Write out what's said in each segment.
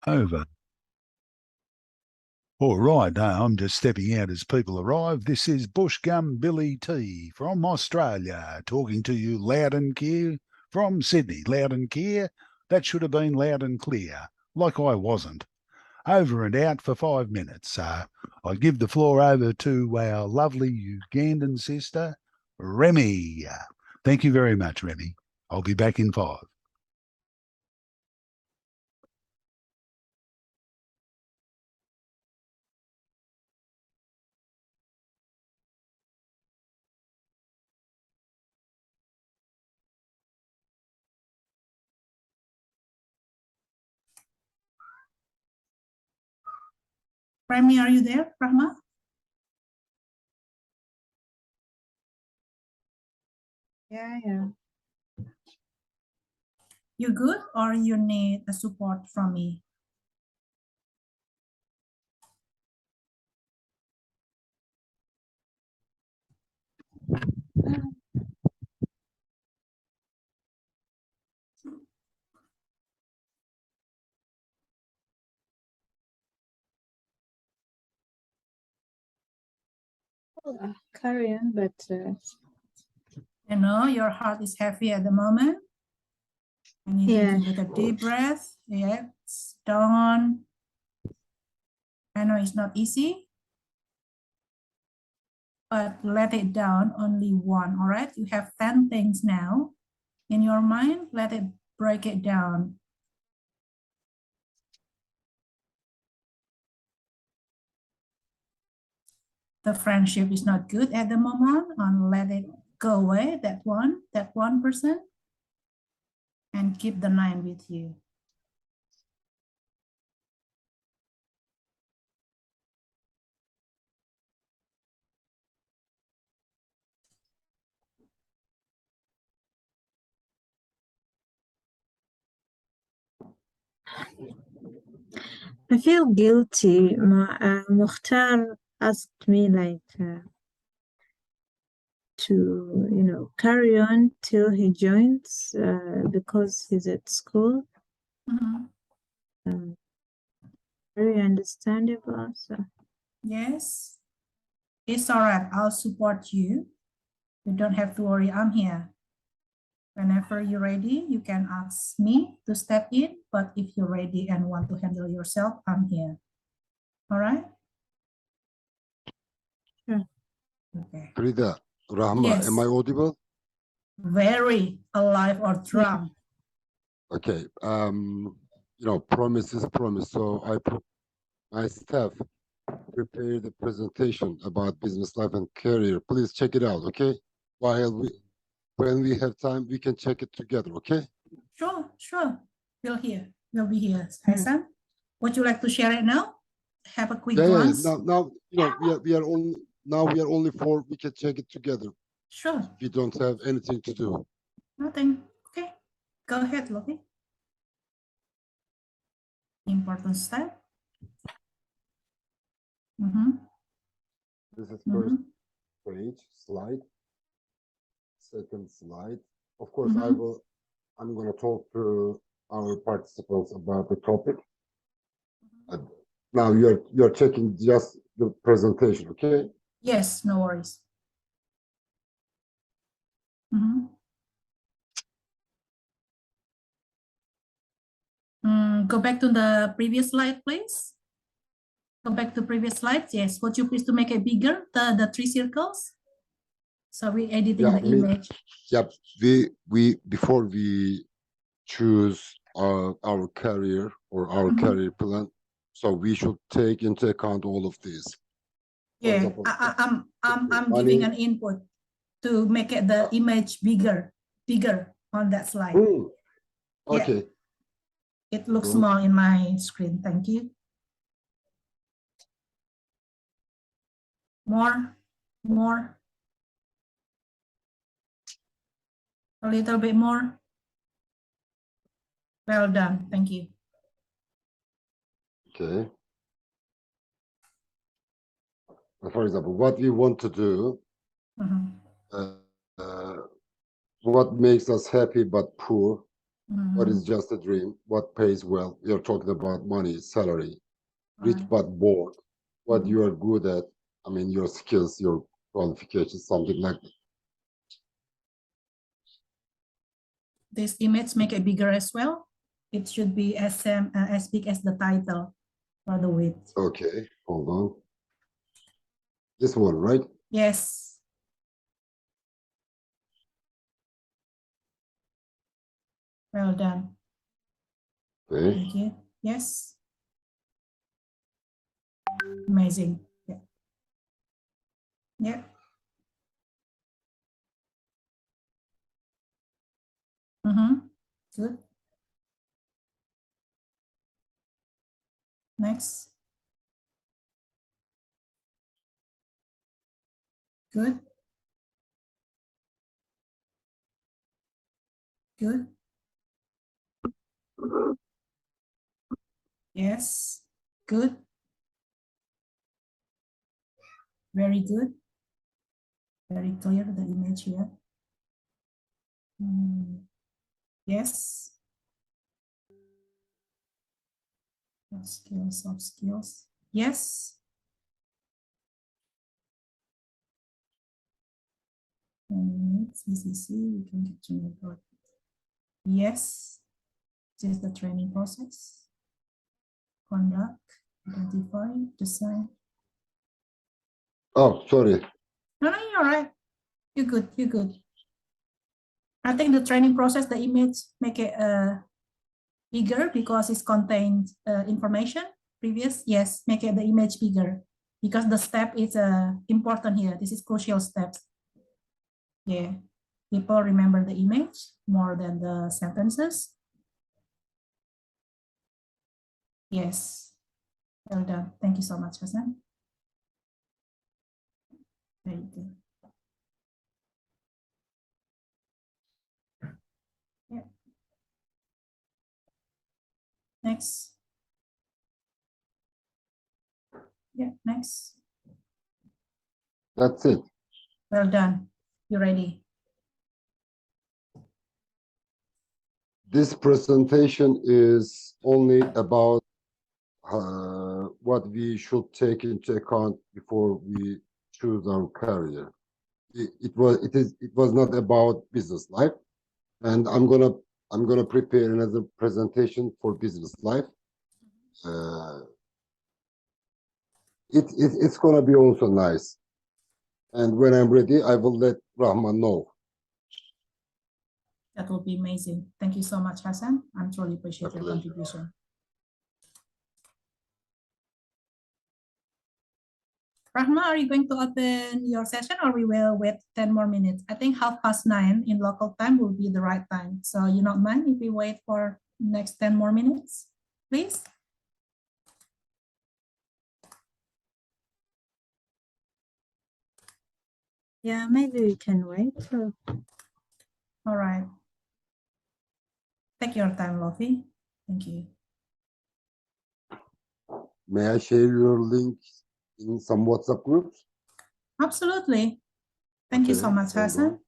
Over. All right, now I'm just stepping out as people arrive. This is Bushgum Billy T from Australia, talking to you loud and clear from Sydney. Loud and clear? That should have been loud and clear, like I wasn't. Over and out for 5 minutes. I give the floor over to our lovely Ugandan sister, Remy. Thank you very much, Remy. I'll be back in 5. Remy, are you there, Rahma? Yeah. You good or you need a support from me? Carry on, but You know, your heart is heavy at the moment. I need you to take a deep breath. Yes, down. I know it's not easy, but let it down, only one, all right? You have 10 things now in your mind. Let it break it down. The friendship is not good at the moment, and let it go away, that one person, and keep the 9 with you. I feel guilty. Mokhtar asked me to carry on till he joins because he's at school. Very understandable. So. Yes, it's all right. I'll support you. You don't have to worry. I'm here. Whenever you're ready, you can ask me to step in. But if you're ready and want to handle yourself, I'm here. All right? Sure. Okay. Frida, Rahma, Yes. am I audible? Very alive or drunk. Okay. Promise is promise. So my staff prepared the presentation about business life and career. Please check it out, okay? When we have time, we can check it together, okay? Sure. We'll be here. Hassan, would you like to share it now? Have a quick glance. Now we are only 4. We can check it together. Sure. We don't have anything to do. Nothing. Okay. Go ahead, Loki. Important step. This is first page, slide. Second slide. Of course, I'm going to talk to our participants about the topic. Now you're checking just the presentation, okay? Yes, no worries. Go back to the previous slide, please. Go back to previous slide. Yes, would you please to make it bigger, the 3 circles? So we editing the image. Yep. We before we choose our career or our career plan, so we should take into account all of these. Yeah, I'm giving an input to make it the image bigger on that slide. Okay. Yeah. It looks small in my screen. Thank you. More. A little bit more. Well done. Thank you. Okay. For example, what we want to do, what makes us happy but poor, What Mhm. is just a dream? What pays well? You're talking about money, salary, rich Right. but bored. What Mhm. you are good at, I mean, your skills, your qualifications, something like that. This image make it bigger as well. It should be as big as the title for the width. Okay, hold on. This one, right? Yes. Well done. Okay. Thank you. Yes. Amazing. Yeah. Yeah. Mm-hmm. Good. Next. Good. Good. Yes. Good. Very good. Very clear the image here. Yes. Soft skills, soft skills. Yes. CCC, we can get to report. Yes. This is the training process. Conduct, identify, design. Oh, sorry. No, no, you're all right. You're good. You're good. I think the training process, the image, make it bigger because it contains information previous. Yes, make it the image bigger because the step is important here. This is crucial steps. Yeah, people remember the image more than the sentences. Yes, well done. Thank you so much, Hassan. Very good. Yeah. Next. Yeah, next. That's it. Well done. You ready? This presentation is only about what we should take into account before we choose our career. It was not about business life, and I'm gonna prepare another presentation for business life. It's gonna be also nice, and when I'm ready, I will let Rahman know. That will be amazing. Thank you so much, Hassan. I'm truly appreciate your pleasure. contribution. Rahma, are you going to open your session or we will wait 10 more minutes? I think 9:30 in local time will be the right time. So you not mind if we wait for next 10 more minutes, please? Yeah, maybe we can wait. All right. Take your time, Lofi. Thank you. May I share your link in some WhatsApp groups? Absolutely. Thank you so Okay, much, hold Hassan. on.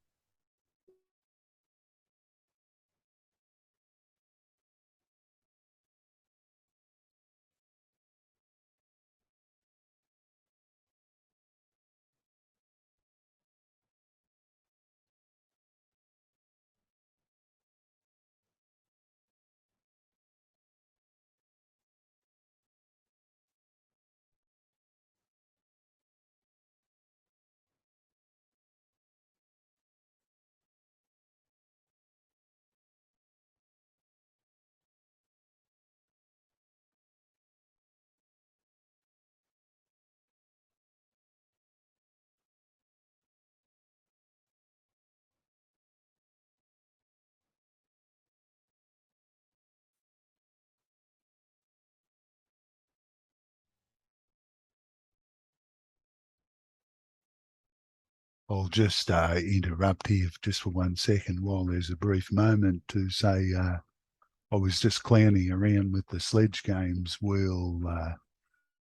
I'll just interrupt here just for 1 second while there's a brief moment to say I was just clowning around with the sledge games wheel,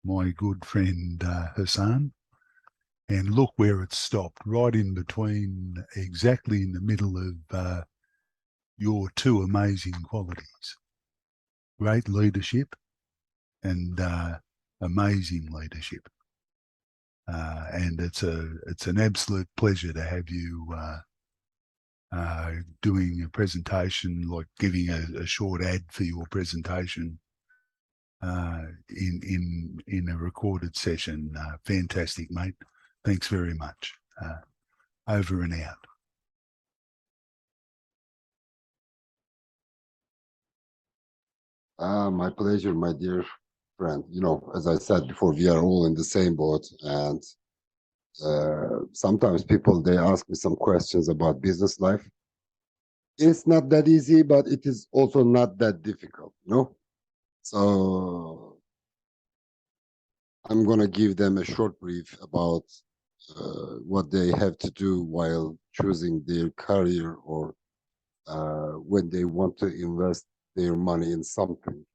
my good friend Hassan, and look where it stopped, right in between, exactly in the middle of your two amazing qualities: great leadership and amazing leadership. And it's an absolute pleasure to have you doing a presentation, like giving a short ad for your presentation in a recorded session. Fantastic, mate. Thanks very much. Over and out. My pleasure, my dear friend. You know, as I said before, we are all in the same boat, and sometimes people, they ask me some questions about business life. It's not that easy, but it is also not that difficult, you know? So I'm gonna give them a short brief about what they have to do while choosing their career, or when they want to invest their money in something.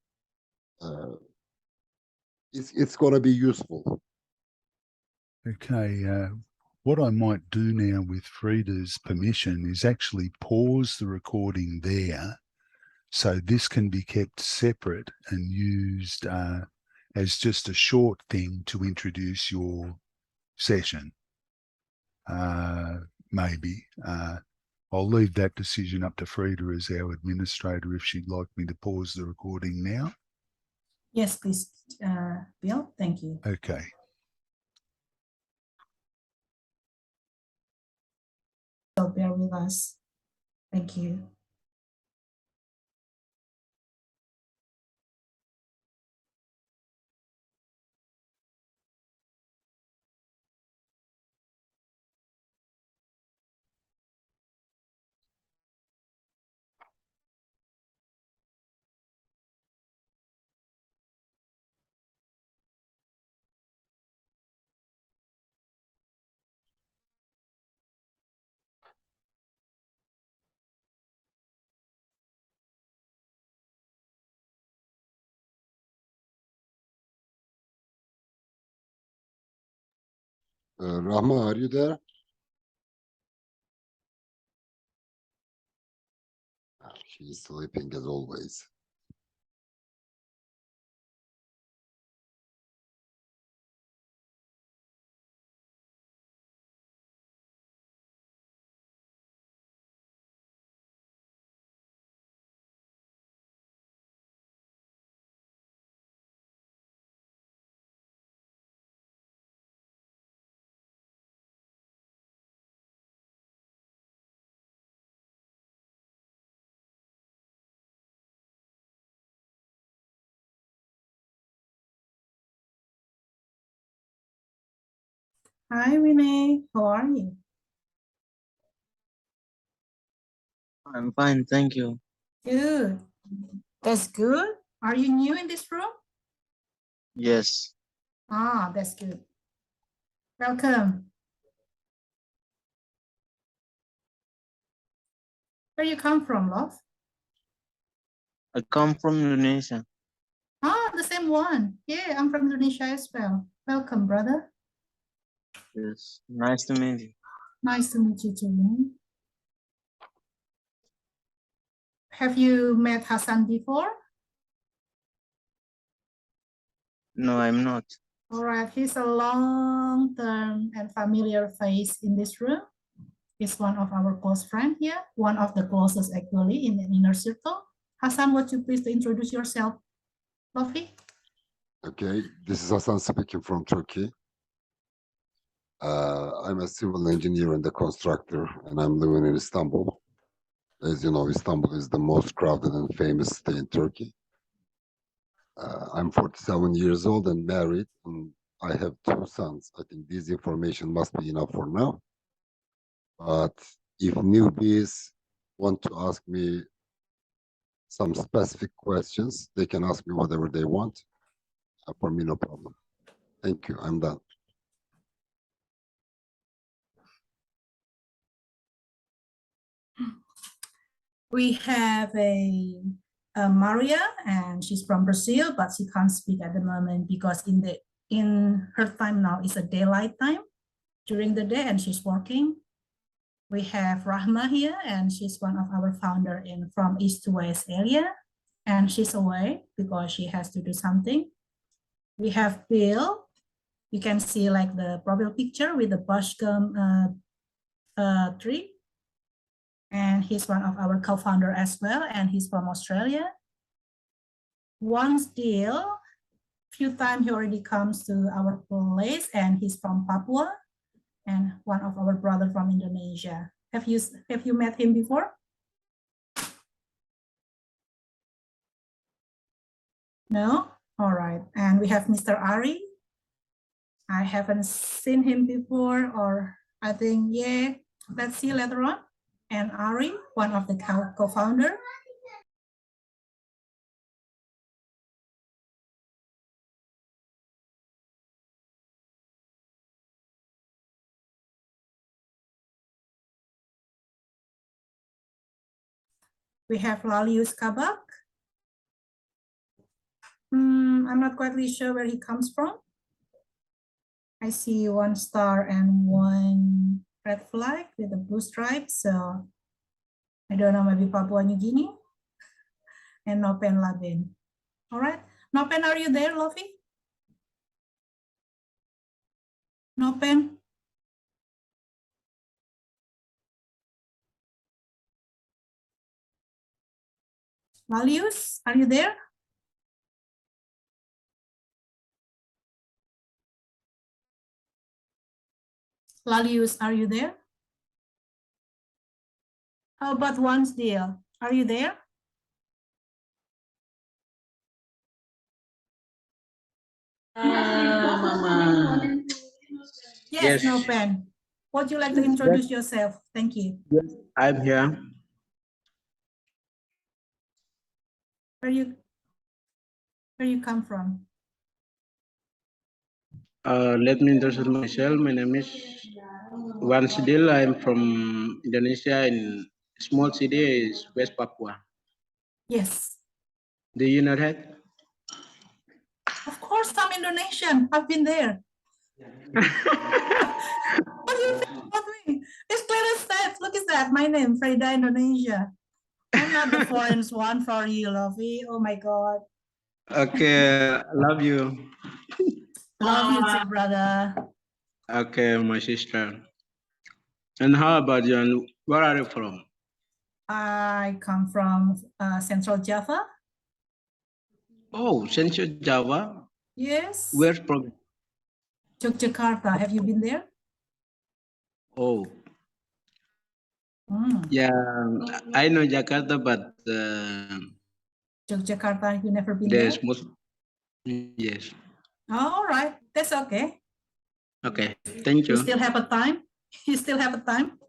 It's gonna be useful. Okay. What I might do now, with Frida's permission, is actually pause the recording there, so this can be kept separate and used as just a short thing to introduce your session. Maybe. I'll leave that decision up to Frida as our administrator, if she'd like me to pause the recording now. Yes, please, Bill. Thank you. Okay. So bear with us. Thank you. Rahma, are you there? She's sleeping as always. Hi, Renee. How are you? I'm fine, thank you. Good. That's good. Are you new in this room? Yes, Ah, that's good. Welcome. Where you come from, love? I come from Indonesia. Ah, the same one. Yeah, I'm from Indonesia as well. Welcome, brother. Yes, nice to meet you. Nice to meet you too. Have you met Hassan before? No, I'm not. All right, he's a long-term and familiar face in this room. He's one of our close friends here, one of the closest actually in the inner circle. Hassan, would you please to introduce yourself, lovely? Okay, this is Hasan speaking from Turkey. I'm a civil engineer and a constructor, and I'm living in Istanbul. As you know, Istanbul is the most crowded and famous city in Turkey. I'm 47 years old and married, and I have 2 sons. I think this information must be enough for now. But if newbies want to ask me some specific questions, they can ask me whatever they want. For me, no problem. Thank you. I'm done. We have a Maria, and she's from Brazil, but she can't speak at the moment because in her time now is a daylight time during the day, and she's working. We have Rahma here, and she's one of our founder from East to West area, and she's away because she has to do something. We have Bill. You can see like the profile picture with the bush gum tree. And he's one of our co-founder as well, and he's from Australia. Once Deal, few times he already comes to our place, and he's from Papua, and one of our brother from Indonesia. Have you met him before? No? All right. And we have Mr. Ari. I haven't seen him before, or I think, yeah, let's see later on. And Ari, one of the co-founder. We have Lalius Kabak. I'm not quite really sure where he comes from. I see one star and one red flag with a blue stripe. So I don't know, maybe Papua New Guinea. And Nopen Labin. All right. Nopen, are you there, Lofi? Nopen? Lalius, are you there? Lalius, are you there? How about Once Deal? Are you there? Mama. Yes, Yes. Nopen. Would you like to introduce yourself? Thank you. Yes, I'm here. Where you come from? Let me introduce myself. My name is Wan Sidil. I'm from Indonesia in small city is West Papua. Yes. Do you know that? Of course, I'm Indonesian. I've been there. What do you think about me? It's clear as that. Look at that. My name, Freda Indonesia. I'm not the foreign one for you, Lovey. Oh my God. Okay, love you. Love you too, brother. Okay, my sister. And how about you? And where are you from? I come from Central Java. Oh, Central Java. Yes. Where's from? Yogyakarta. Have you been there? Oh, Mm. yeah. I know Jakarta, but Yogyakarta, you never been there's there? most. Yes. All right. That's okay. Okay. Thank You you. still have a time? You still have a time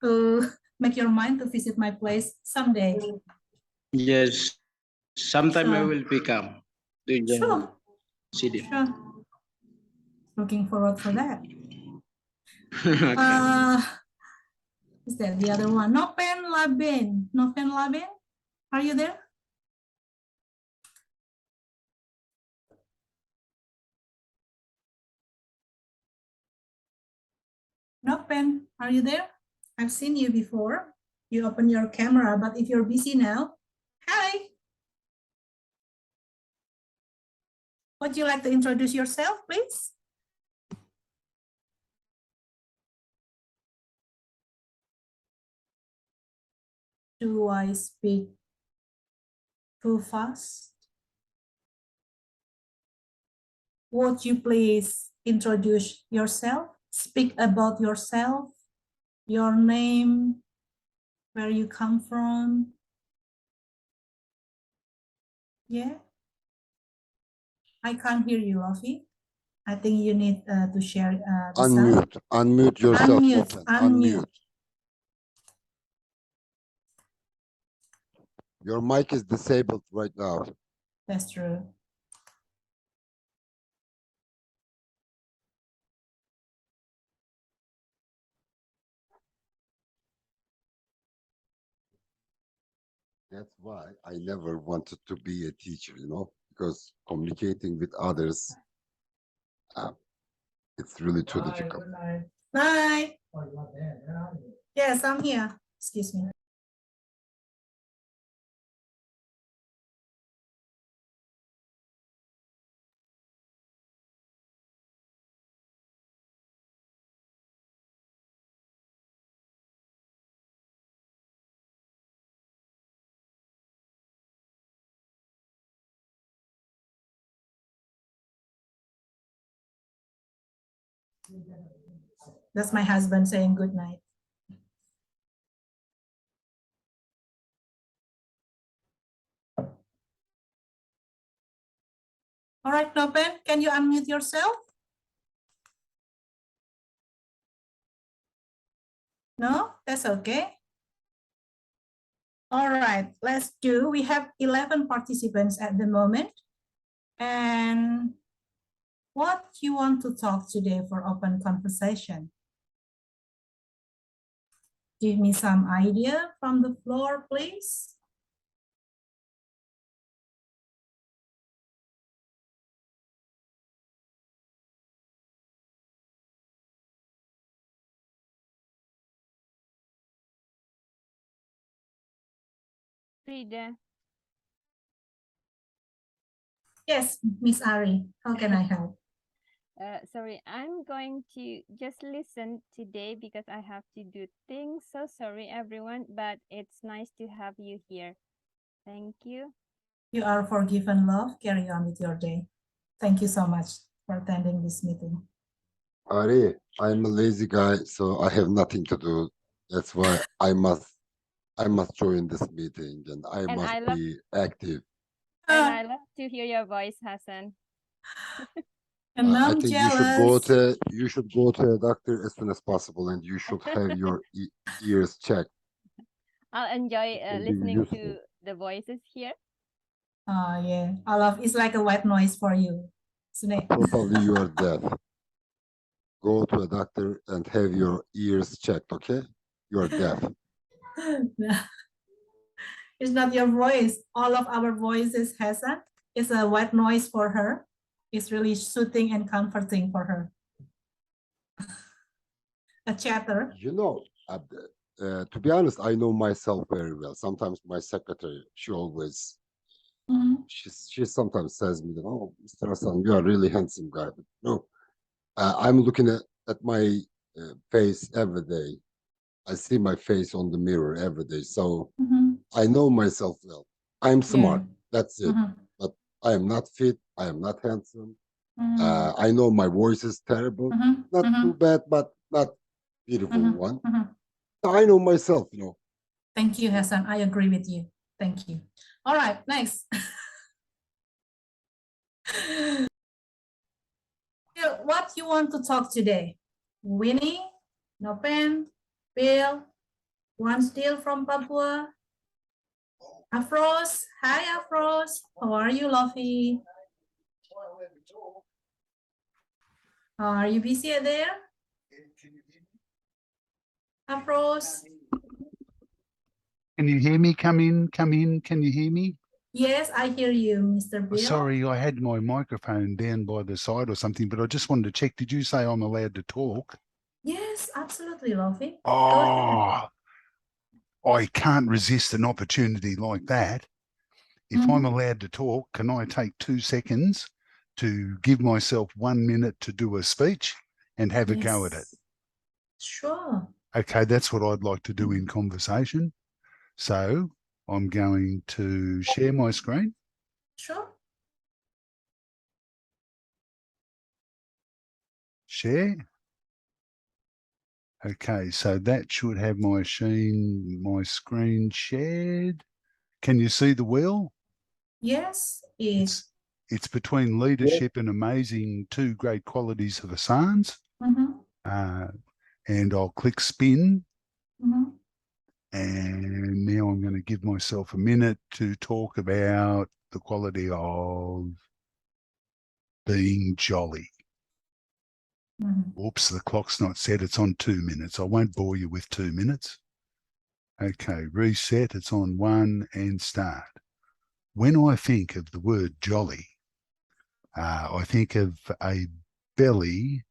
to make your mind to visit my place someday. Yes. Sometime I Sure. will become to the Sure. city. Sure. Looking forward for that. Okay. Is that the other one? Nopen Labin. Nopen Labin, are you there? Nopen, are you there? I've seen you before. You open your camera, but if you're busy now, hi. Would you like to introduce yourself, please? Do I speak too fast? Would you please introduce yourself? Speak about yourself, your name, where you come from. Yeah. I can't hear you, Lofi. I think you need to share the sound. Unmute yourself. Unmute, Mokhtar. unmute. Your mic is disabled right now. That's true. That's why I never wanted to be a teacher, you know, because communicating with others, it's really too difficult. Bye. Yes, I'm here. Excuse me. That's my husband saying good night. All right, Nopen, can you unmute yourself? No, that's okay. All right, let's do. We have 11 participants at the moment. And what you want to talk today for open conversation? Give me some idea from the floor, please. Frida, Yes, Miss Ari, how can I help? sorry, I'm going to just listen today because I have to do things. So sorry, everyone, but it's nice to have you here. Thank you. You are forgiven, love. Carry on with your day. Thank you so much for attending this meeting. Ari, I'm a lazy guy, so I have nothing to do. That's why I must join this meeting and I And must I love be active. and I love to hear your voice, Hassan. And I I'm think jealous. you should go to a doctor as soon as possible, and you should have your ears checked. I'll enjoy It can be listening useful. to the voices here. Oh yeah, I love it's like a white noise for you, isn't it? Probably you are deaf. Go to a doctor and have your ears checked, okay? You are deaf. It's not your voice. All of our voices, Hassan, is a white noise for her. It's really soothing and comforting for her. A chatter. You know, to be honest, I know myself very well. Sometimes my secretary, she always, Mhm. she sometimes says me that, oh, Mr. Hassan, you are a really handsome guy. But no, I'm looking at my face every day. I see my face on the mirror every day. So Mhm. I know myself well. I'm smart. Yeah. That's it. Mhm. But I am not fit. I am not handsome. Mhm. I know my voice is terrible. Mhm. Not too Mhm. bad, but not beautiful Mhm. one. Mhm. I know myself, you know. Thank you, Hassan. I agree with you. Thank you. All right, next. What you want to talk today? Winnie, Nopen, Bill, one still from Papua. Afros, hi Afros. How are you, Luffy? Are you busy there? Afros? Can you hear me? Come in, come in. Can you hear me? Yes, I hear you, Mr. Oh, Bill. sorry, I had my microphone down by the side or something, but I just wanted to check. Did you say I'm allowed to talk? Yes, absolutely, Luffy. Go Oh, ahead. I can't resist an opportunity like that. If I'm Mhm. allowed to talk, can I take 2 seconds to give myself 1 minute to do a speech and have a go at it? Yes. Sure. Okay, that's what I'd like to do in conversation. So I'm going to share my screen. Sure. Share. Okay, so that should have my screen shared. Can you see the wheel? Yes, It's between leadership and amazing, two great qualities of Hassan's. Mhm. And I'll click spin. Mhm. And now I'm going to give myself a minute to talk about the quality of being jolly. Mhm. Oops, the clock's not set. It's on 2 minutes. I won't bore you with 2 minutes. Okay, reset. It's on 1 and start. When I think of the word jolly, I think of a belly,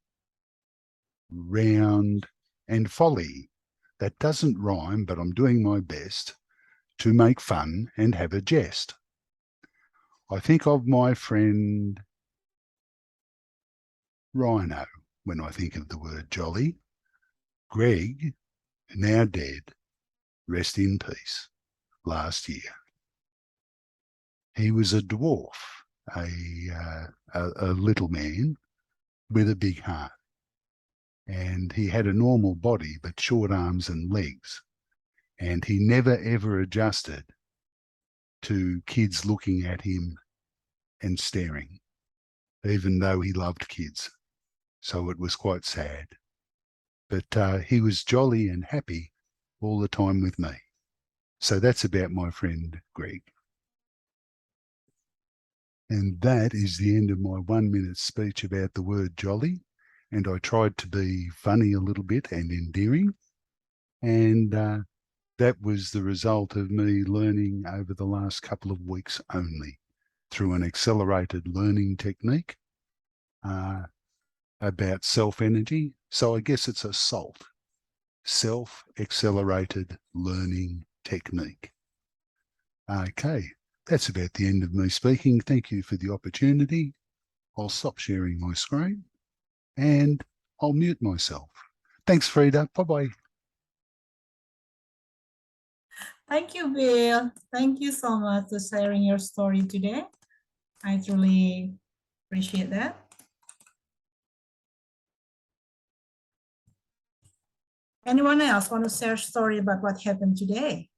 round, and folly. That doesn't rhyme, but I'm doing my best to make fun and have a jest. I think of my friend Rhino when I think of the word jolly. Greg, now dead, rest in peace, last year. He was a dwarf, a little man with a big heart. And he had a normal body, but short arms and legs. And he never, ever adjusted to kids looking at him and staring, even though he loved kids. So it was quite sad. But he was jolly and happy all the time with me. So that's about my friend Greg. And that is the end of my 1 minute speech about the word jolly. And I tried to be funny a little bit and endearing. And that was the result of me learning over the last couple of weeks only through an accelerated learning technique about self-energy. So I guess it's a SALT, self-accelerated learning technique. Okay, that's about the end of me speaking. Thank you for the opportunity. I'll stop sharing my screen and I'll mute myself. Thanks, Frida. Bye-bye. Thank you, Bill. Thank you so much for sharing your story today. I truly appreciate that. Anyone else want to share a story about what happened today?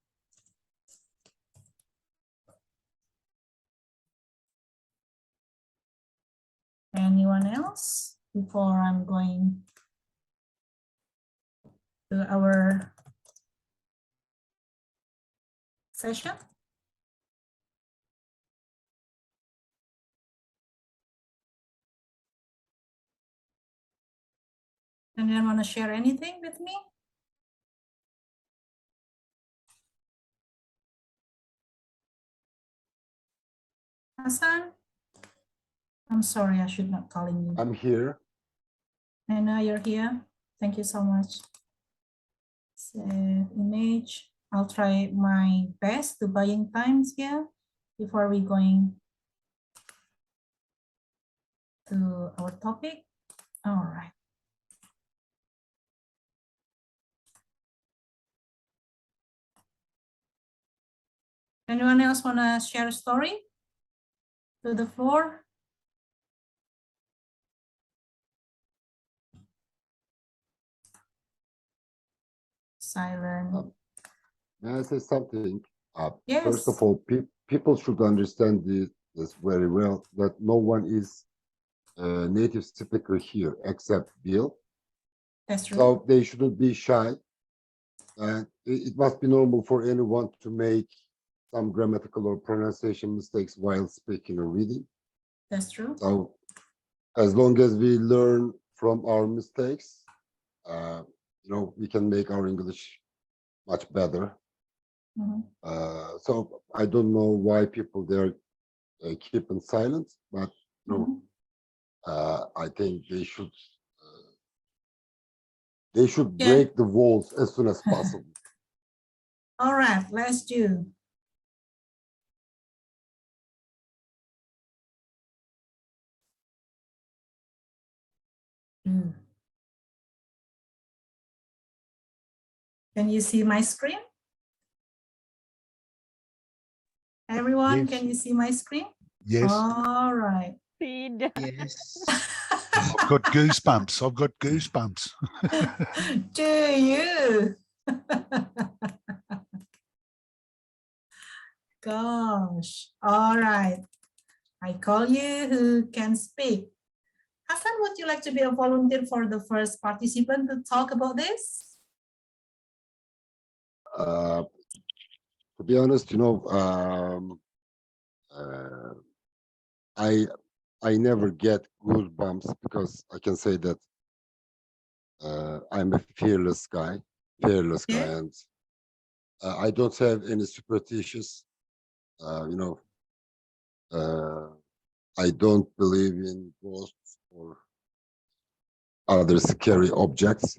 Anyone else before I'm going to our session? Anyone want to share anything with me? Hassan? I'm sorry, I should not calling you. I'm here. I know you're here. Thank you so much. Save image. I'll try my best to buying times here before we going to our topic. All right. Anyone else want to share a story to the floor? Silent. May I say something? Yes. First of all, people should understand this very well, that no one is a native speaker here except Bill. That's true. So they shouldn't be shy. And it must be normal for anyone to make some grammatical or pronunciation mistakes while speaking or reading. That's true. So as long as we learn from our mistakes, we can make our English much better. Mhm. So I don't know why people there keeping silent, but Mhm. I think they should Yeah. break the walls as soon as possible. All right, let's do. Can you see my screen? Everyone, Yes. can you see my screen? Yes. All right. Frida. Yes. I've got goosebumps. I've got goosebumps. Do you? Gosh. All right. I call you who can speak. Hassan, would you like to be a volunteer for the first participant to talk about this? To be honest, I never get goosebumps because I can say that I'm a fearless guy, Yeah. and I don't have any superstitious. I don't believe in ghosts or other scary objects.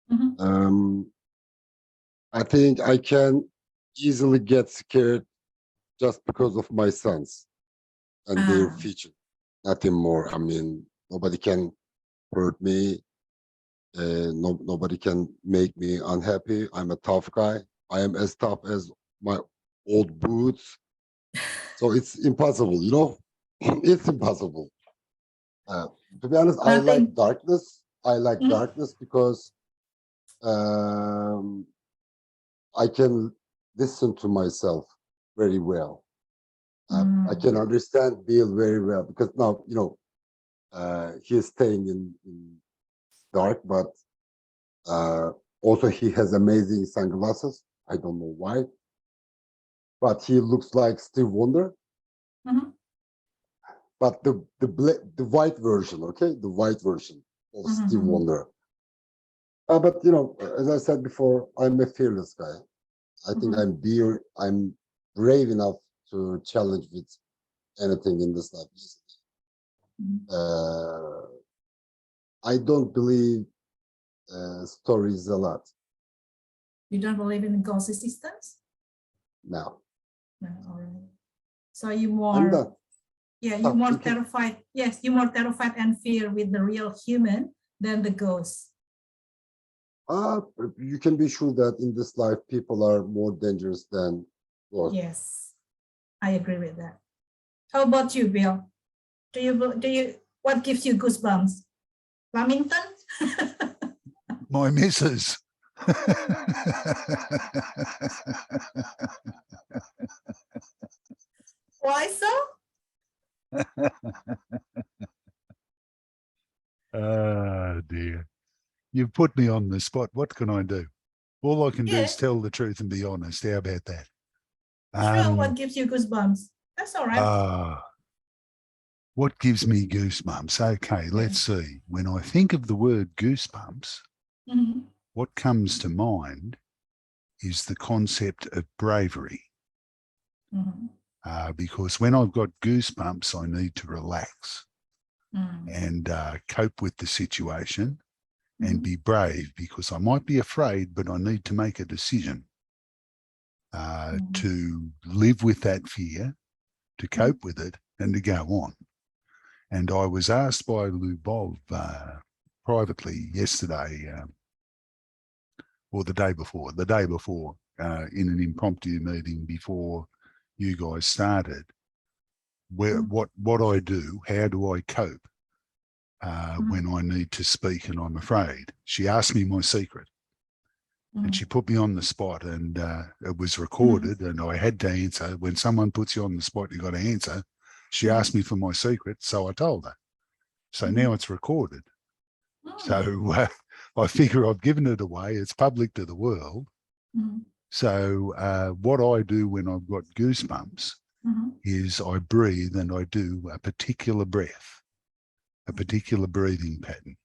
Mhm. I think I can easily get scared just because of my sons and their Ah. future. Nothing more. I mean, nobody can hurt me. Nobody can make me unhappy. I'm a tough guy. I am as tough as my old boots. So it's impossible, you know? It's impossible. To be honest, I like Nothing. darkness. I like Mhm. darkness because um, I can listen to myself very well. I can understand Bill very well because now, you know, he's staying in dark, but also he has amazing sunglasses. I don't know why, but he looks like Steve Wonder. Mhm. But the white version, okay, the white version of Steve Mhm. Wonder. But you know, as I said before, I'm a fearless guy. I think Mhm. I'm brave enough to challenge with anything in this life. Mhm. Uh, I don't believe stories a lot You don't believe in ghost existence? now. No, all right. So you I'm more, done. yeah, you Stop more thinking. terrified. Yes, you more terrified and fear with the real human than the ghost. You can be sure that in this life, people are more dangerous than ghosts. Yes, I agree with that. How about you, Bill? What gives you goosebumps? Lamington? My missus. Why so? Oh dear. You've put me on the spot. What can I do? All I can do Yeah, is tell the truth and be honest. How about that? sure. What gives you goosebumps? That's all right. What gives me goosebumps? Okay, let's see. When I think of the word goosebumps, Mhm. what comes to mind is the concept of bravery. Mhm. Because when I've got goosebumps, I need to relax Mhm. and cope with the situation and Mhm. be brave, because I might be afraid, but I need to make a decision to live with that fear, to cope with it, and to go on. And I was asked by Lubov privately yesterday, or the day before, in an impromptu meeting before you guys started, what I do, how do I cope when I need to speak and I'm afraid. She asked me my secret, and she put me on the spot, and it was recorded, and I had to answer. When someone puts you on the spot, you got to answer. She asked me for my secret, so I told her. So now it's recorded. So I figure I've given it away. It's public to the world. So what I do when I've got goosebumps is I breathe, and I do a particular breath, a particular breathing pattern.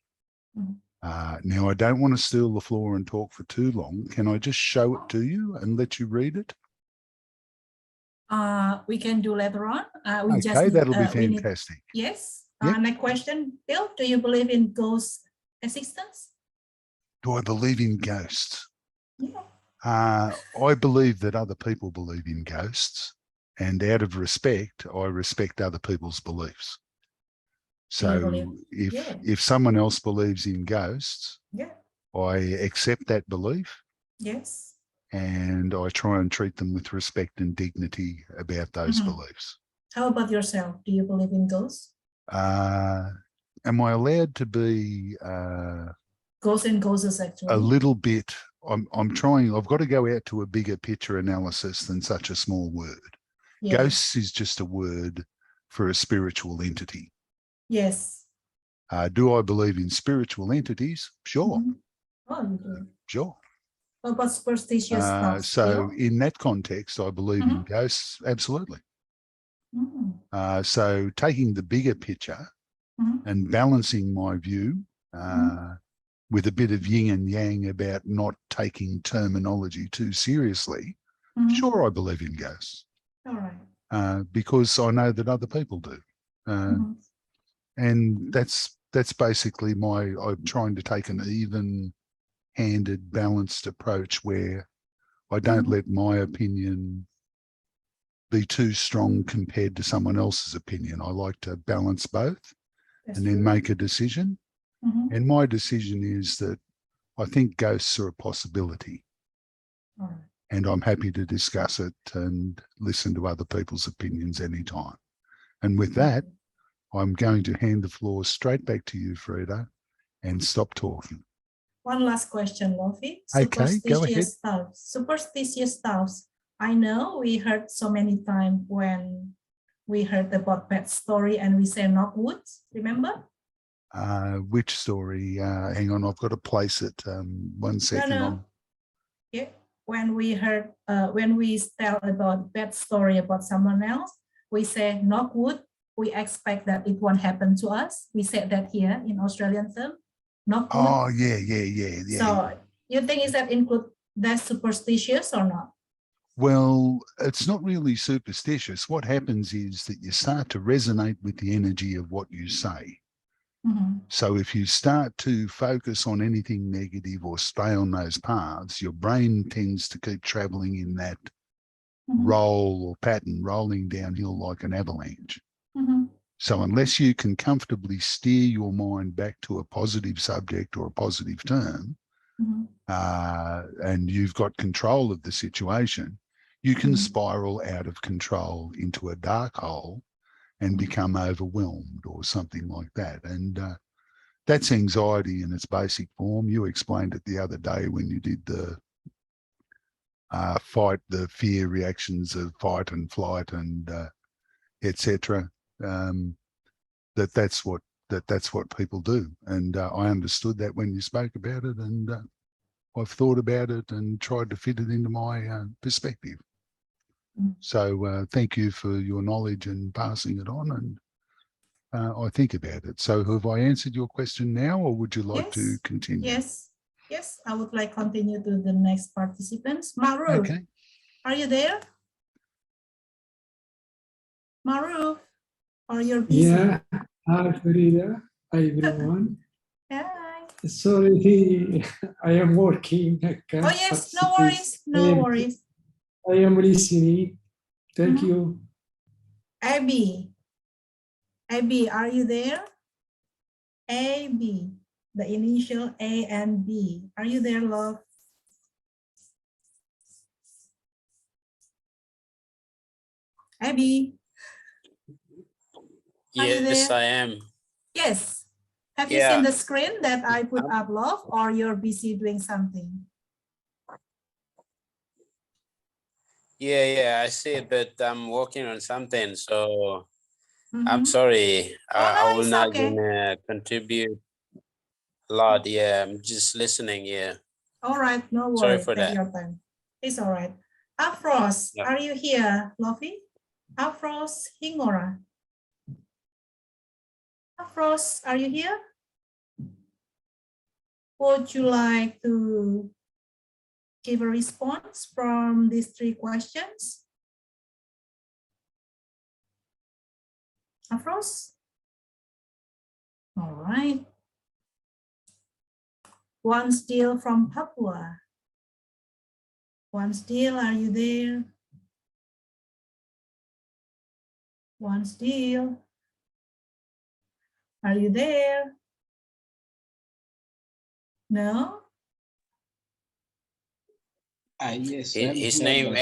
Now, I don't want to steal the floor and talk for too long. Can I just show it to you and let you read it? We can do later on. We just Okay, need, that'll be we need, fantastic. yes. Yep. Next question, Bill, do you believe in ghost existence? Do I believe in ghosts? Yeah. I believe that other people believe in ghosts, and out of respect, I respect other people's beliefs. Do you believe? So Yeah. if someone else believes in ghosts, Yeah. I accept that belief, Yes. and I try and treat them with respect and dignity about those beliefs. How about yourself? Do you believe in ghosts? Am I allowed to be Ghosts and ghosts, a actually. little bit? I'm trying. I've got to go out to a bigger picture analysis than such a small word. Yeah. Ghosts is just a word for a spiritual entity. Yes. Do I believe in spiritual entities? Sure. Oh, you do. Sure. What about superstitious stuff? So in that context, I believe in ghosts. Absolutely. So taking the bigger picture and balancing my view with a bit of yin and yang about not taking terminology too seriously, sure, I believe in ghosts. All right. Because I know that other people do. And that's basically I'm trying to take an even-handed, balanced approach where I don't let my opinion be too strong compared to someone else's opinion. I like to balance both and then make a decision. And my decision is that I think ghosts are a possibility. All right. And I'm happy to discuss it and listen to other people's opinions anytime. And with that, I'm going to hand the floor straight back to you, Frida, and stop talking. One last question, Lofi. Okay, go ahead. Superstitious stuffs. I know we heard so many times when we heard about pet story and we say knock wood, remember? Which story? Hang on, I've got to place it. 1 second. No. Yeah. When we heard, when we tell about bad story about someone else, we say knock wood. We expect that it won't happen to us. We said that here in Australian term, knock wood. Oh, yeah. So you think is that include that superstitious or not? Well, it's not really superstitious. What happens is that you start to resonate with the energy of what you say. So if you start to focus on anything negative or stay on those paths, your brain tends to keep traveling in that roll or pattern, rolling downhill like an avalanche. So unless you can comfortably steer your mind back to a positive subject or a positive term, and you've got control of the situation, you can spiral out of control into a dark hole and become overwhelmed or something like that. And that's anxiety in its basic form. You explained it the other day when you did the the fear reactions of fight and flight and etc. That's what people do. And I understood that when you spoke about it, and I've thought about it and tried to fit it into my perspective. So thank you for your knowledge and passing it on, and I think about it. So have I answered your question now, or would you like to continue? Yes, I would like continue to the next participants. Maru, Okay. Are you there? Maru, or you're busy? Yeah, hi Farida, hi everyone. Hi. Sorry, I am working. I can't Oh yes, no participate. worries, no worries. I am listening. Thank you. Abby, are you there? AB, the initial A and B. Are you there, love? Abby, are you Yes, there? I am. Yes. Have you seen the screen that I put up, love, or you're busy doing something? Yeah, I see it, but I'm working on something, so I'm sorry. I will it's not okay. gonna contribute a lot. Yeah, I'm just listening. Yeah. All right, no Sorry worries. for Take that. your time. It's all right. Afros, Yeah. are you here, Lofi? Afros Hingora. Afros, are you here? Would you like to give a response from these 3 questions? Afros? All right. One still from Papua. One still, are you there? One still. Are you there? No? Yes. His name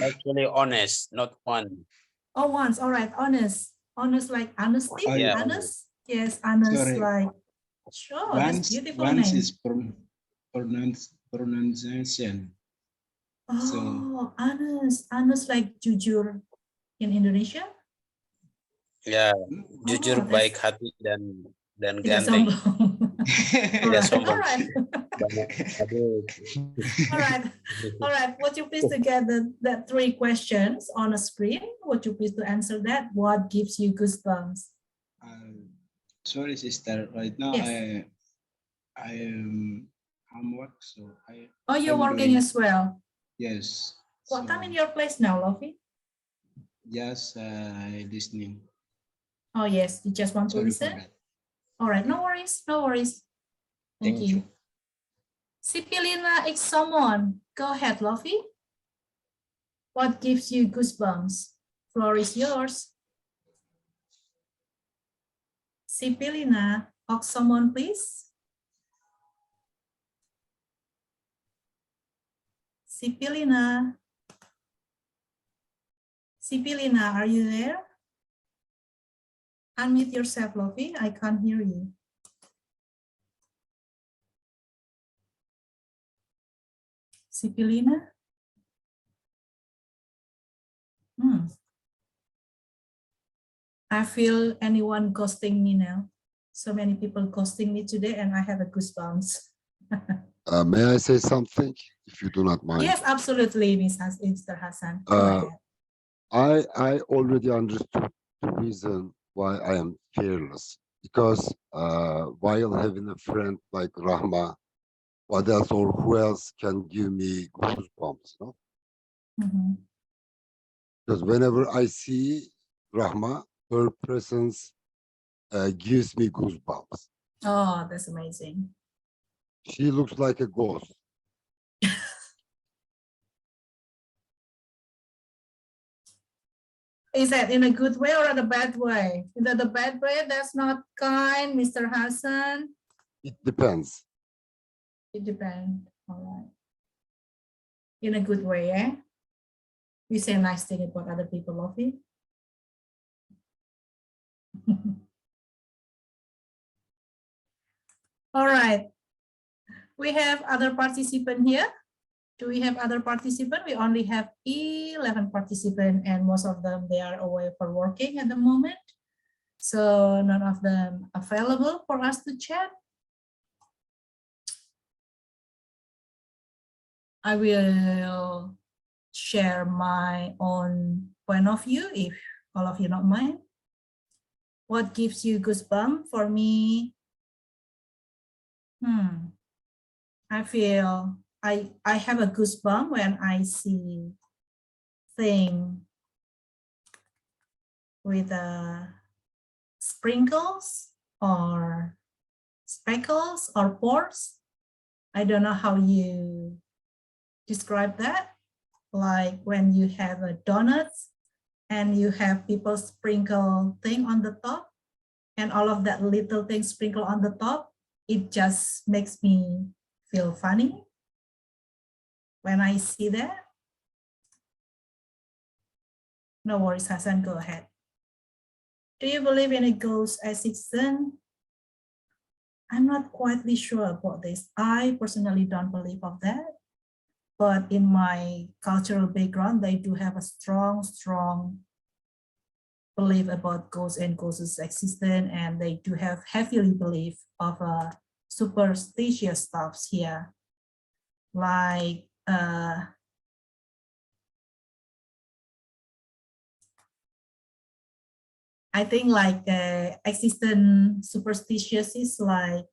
actually honest, not one. Oh, once. All right. Honest. Honest like honesty? Yeah. Honest? Yes, honest Sorry. like, sure, that's beautiful name. Once is pronunciation. Oh, honest. Honest like jujur in Indonesia? Yeah, jujur that's- baik hati dan Tidak ganteng. sombong. Tidak sombong. All right. All right. Would you please to get the 3 questions on a screen? Would you please to answer that? What gives you goosebumps? Sorry, sister. Right now, Yes. I am homework, so I. Oh, you're I'm working doing- as well. Yes. What so time in your place now, Lofi? Just listening. Oh, yes. You just want to Sorry for listen? that. All right. No worries. No worries. Thank Thank you. Sipilina Ixomon, Go ahead, Lofi. What gives you goosebumps? Floor is yours. Sipilina, ask someone, please. Sipilina. Sipilina, are you there? Unmute yourself, Lofi. I can't hear you. Sipilina? I feel anyone ghosting me now. So many people ghosting me today and I have a goosebumps. May I say something, if you do not mind? Yes, absolutely, Mr. Hassan. Go ahead. I already understood the reason why I am fearless. Because while having a friend like Rahma, what else or who else can give me goosebumps? No? Mhm. Because whenever I see Rahma, her presence gives me goosebumps. Oh, that's amazing. She looks like a ghost. Is that in a good way or in a bad way? In the bad way, that's not kind, Mr. Hassan. It depends. It depends. All right. In a good way, eh? We say nice thing about other people, Lofi. All right. We have other participants here. Do we have other participants? We only have 11 participants and most of them, they are away for working at the moment. So none of them available for us to chat. I will share my own point of view if all of you don't mind. What gives you goosebumps? For me, I feel I have a goosebump when I see thing with sprinkles or speckles or pores. I don't know how you describe that. Like when you have a donuts and you have people sprinkle thing on the top and all of that little thing sprinkle on the top, it just makes me feel funny when I see that. No worries, Hassan, go ahead. Do you believe in a ghost assistant? I'm not quite sure about this. I personally don't believe of that. But in my cultural background, they do have a strong belief about ghosts and ghosts existence, and they do have heavily belief of superstitious stuffs here. Like I think like existent superstitious is like,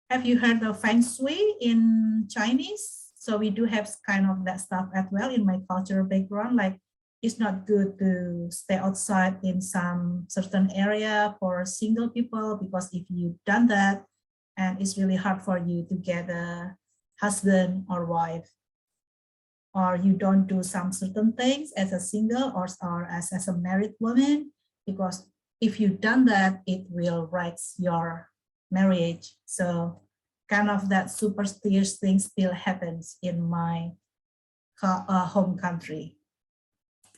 have you heard of Feng Shui in Chinese? So we do have kind of that stuff as well in my cultural background. Like it's not good to stay outside in some certain area for single people, because if you've done that, and it's really hard for you to get a husband or wife, or you don't do some certain things as a single or as a married woman, because if you've done that, it will wreck your marriage. So kind of that superstitious thing still happens in my home country.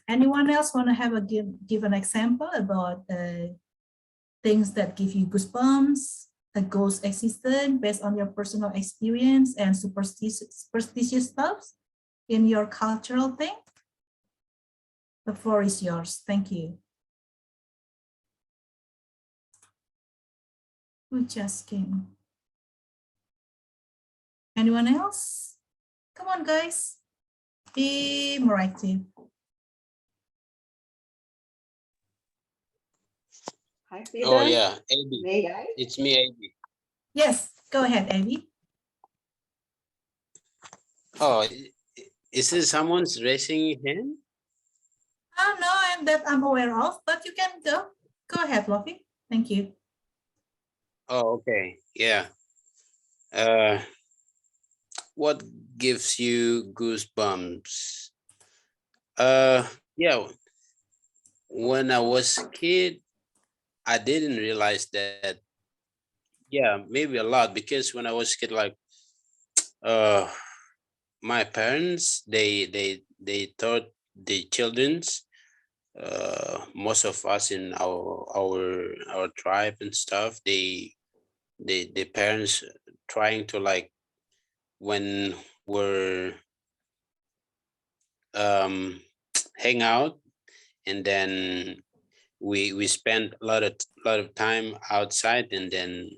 Anyone else want to have a give an example about things that give you goosebumps, a ghost existence based on your personal experience and superstitious stuff in your cultural thing? The floor is yours. Thank you. Who just came? Anyone else? Come on, guys. Be more active. Hi, Oh Peter. yeah, Abby. May I? It's me, Abby. Yes, go ahead, Abby. Oh, is it someone's raising hand? No, and that I'm aware of, but you can go. Go ahead, Lofi. Thank you. Oh, okay. Yeah. what gives you goosebumps? Yeah, when I was a kid, I didn't realize that. Yeah, maybe a lot, because when I was a kid, like, uh, my parents, they taught the children's, most of us in our tribe and stuff, the parents trying to, like, when we're um hang out, and then we spend a lot of time outside, and then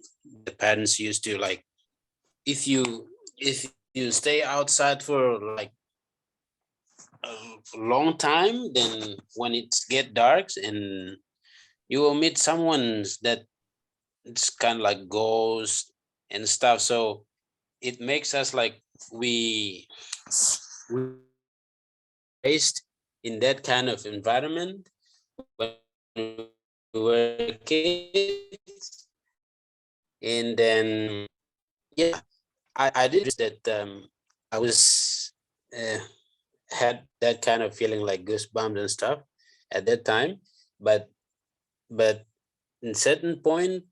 the parents used to, like, if you stay outside for like a long time, then when it's get dark, and you will meet someone that it's kind of like ghost and stuff. So it makes us like we raised in that kind of environment when we were kids. And then, yeah, I did that I was uh, had that kind of feeling, like goosebumps and stuff at that time. But but in certain point,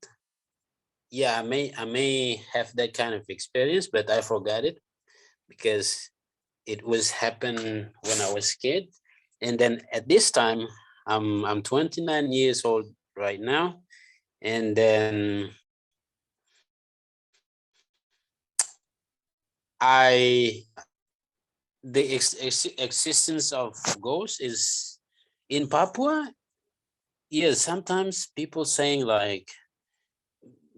yeah, I may have that kind of experience, but I forgot it, because it was happen when I was kid. And then at this time, I'm 29 years old right now. And then I the existence of ghosts is in Papua. Yes, sometimes people saying, like,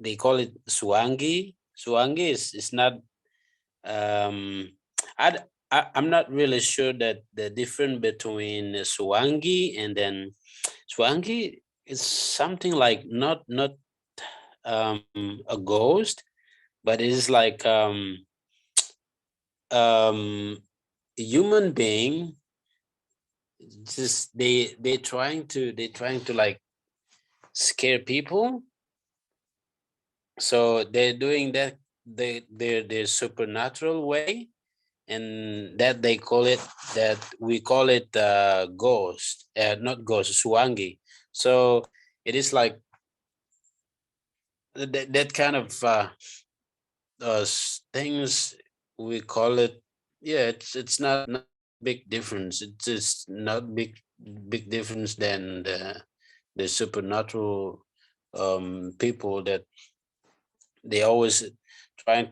they call it Swangi. Swangi is not um I'm not really sure that the difference between Swangi and then Swangi is something like not um a ghost, but it is like um a human being. Just they trying to like scare people. So they're doing that, their supernatural way, and that they call it, that we call it ghost, not ghost, Swangi. So it is like that kind of things, we call it. Yeah, it's not big difference. It's just not big difference than the supernatural people that they always trying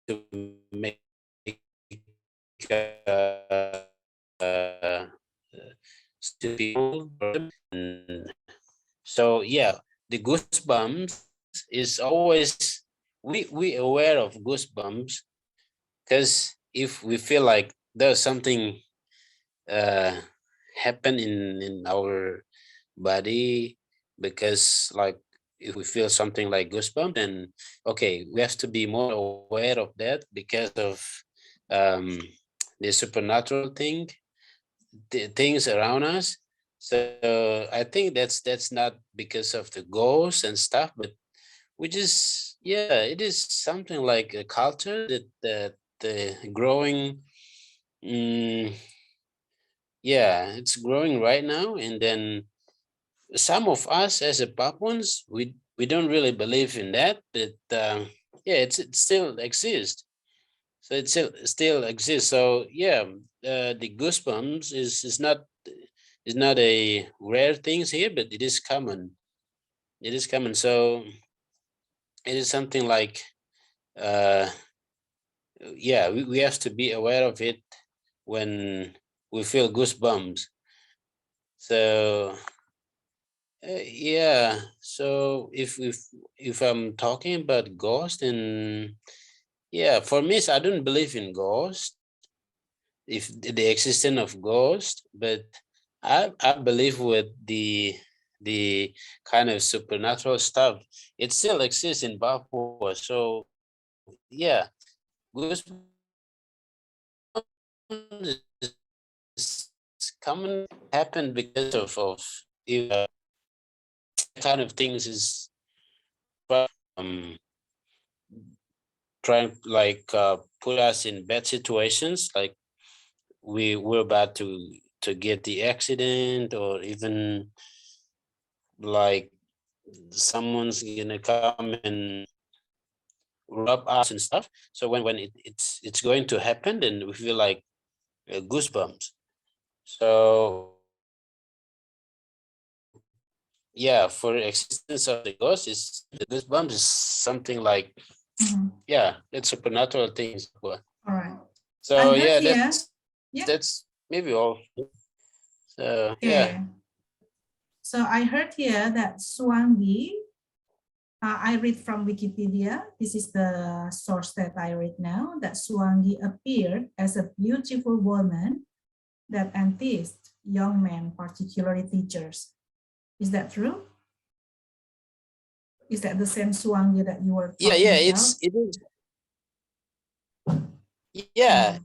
to make uh, people. And so, yeah, the goosebumps is always, we aware of goosebumps, because if we feel like there's something uh happen in our body, because, like, if we feel something like goosebump, then okay, we have to be more aware of that, because of um the supernatural things around us. So I think that's not because of the ghosts and stuff, but we just, yeah, it is something like a culture that growing. mm, yeah, it's growing right now. And then some of us as a Papuans, we don't really believe in that, but yeah, it still exists. So it still exists. So yeah, the goosebumps is not a rare things here, but it is common. It is common. So it is something like, uh, yeah, we have to be aware of it when we feel goosebumps. So yeah, so if I'm talking about ghost, and yeah, for me, I don't believe in ghost, if the existence of ghost, but I believe with the kind of supernatural stuff. It still exists in Papua. So yeah, goosebumps is common, happen because of if kind of things is um trying like put us in bad situations, like we're about to get the accident, or even like someone's gonna come and rob us and stuff. So when it's going to happen, then we feel like goosebumps. So yeah, for existence of the ghost, is the goosebumps is something like yeah, it's supernatural things. All right. So I heard yeah, here. Yeah. that's maybe all. So Okay. yeah. So I heard here that Swangi, I read from Wikipedia. This is the source that I read now, that Swangi appeared as a beautiful woman that enticed young men, particularly teachers. Is that true? Is that the same Swangi that you were talking Yeah, about? it is. Yeah,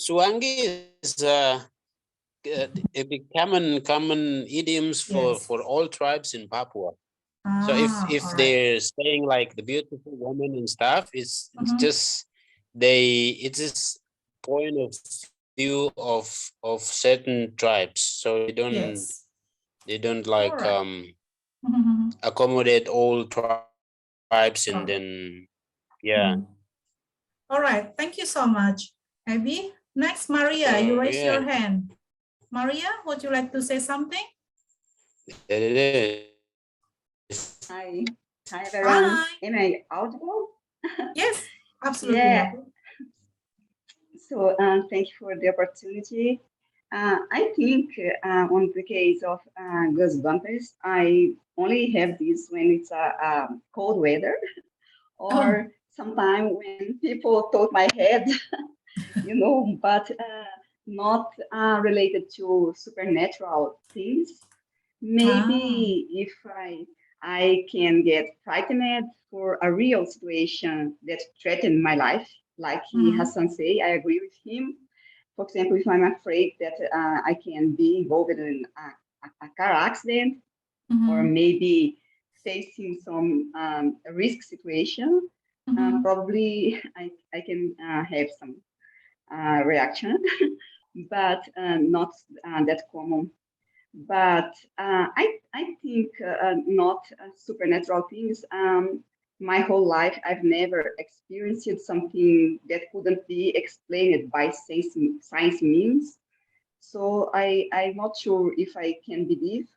Swangi is a big common idioms for all tribes in Papua. So if all right. they're saying like the beautiful woman and stuff, it's just it is point of view of certain tribes. So they don't like accommodate all tribes, and then yeah. All right, thank you so much, Abby. Next, Maria, you raise your hand. Maria, would you like to say something? Hi, everyone. Hi. Am I audible? Yes, absolutely. Yeah. So thank you for the opportunity. I think on the case of goosebumps, I only have this when it's cold weather, or sometime when people touch my head, you know, but not related to supernatural things. Maybe if I can get frightened for a real situation that threatened my life, like Hassan say, I agree with him. For example, if I'm afraid that I can be involved in a car accident, or maybe facing some risk situation, probably I can have some reaction, but not that common. But I think not supernatural things. My whole life, I've never experienced something that couldn't be explained by science means. So I'm not sure if I can believe,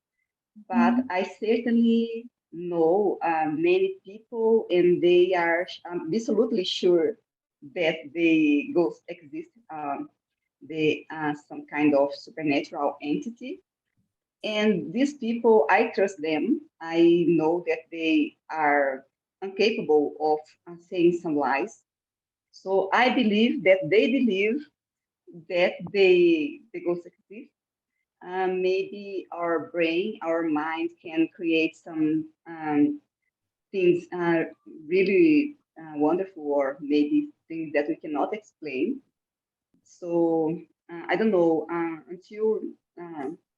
but I certainly know many people, and they are absolutely sure that the ghosts exist. They are some kind of supernatural entity. And these people, I trust them. I know that they are incapable of saying some lies. So I believe that they believe that the ghosts exist. Maybe our brain, our mind can create some things really wonderful, or maybe things that we cannot explain. So I don't know, until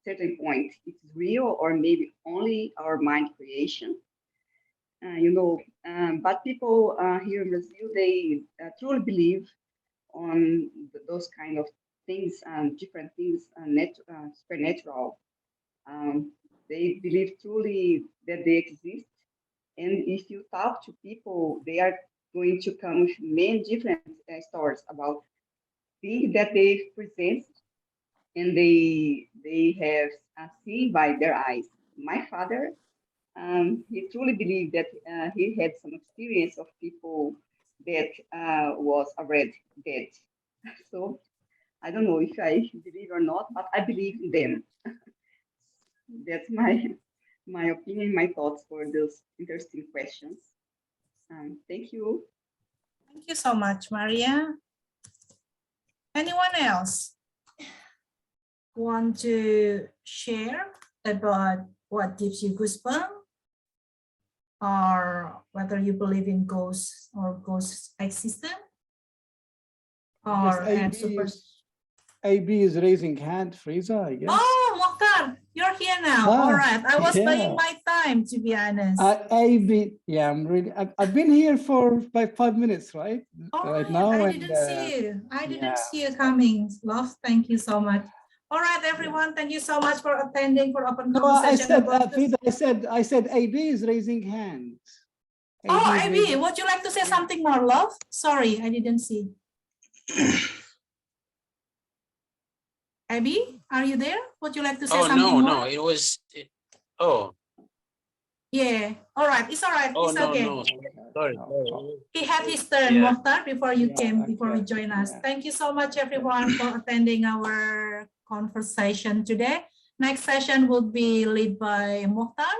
certain point it's real, or maybe only our mind creation. You know, but people here in Brazil, they truly believe on those kind of things, different things, supernatural. They believe truly that they exist. And if you talk to people, they are going to come with many different stories about things that they present, and they have seen by their eyes. My father, he truly believed that he had some experience of people that was already dead. So I don't know if I believe or not, but I believe in them. That's my opinion, my thoughts for those interesting questions. Thank you. Thank you so much, Maria. Anyone else want to share about what gives you goosebumps, or whether you believe in ghosts or ghost existence? Or Yes, AB is raising hand, Frieza, I guess. Oh, Mokhtar, you're here now. All right. I was buying Yeah. my time, to be honest. I've been here for like 5 minutes, right? All Right right. now, I and didn't see you. I didn't yeah. see you coming. Love, thank you so much. All right, everyone. Thank you so much for attending for open No, I conversation said, about this. Frida, I said AB is raising hands. Oh, is Abby, raising- would you like to say something more, love? Sorry, I didn't see. Abby, are you there? Would you like to say Oh, something no, more? no, it was, oh, Yeah. All right. It's all right. oh, It's no, okay. no, sorry. He had his turn, Yeah. Mokhtar, before you Yeah, came, before you okay, joined us. yeah. Thank you so much, everyone, for attending our conversation today. Next session will be led by Mokhtar,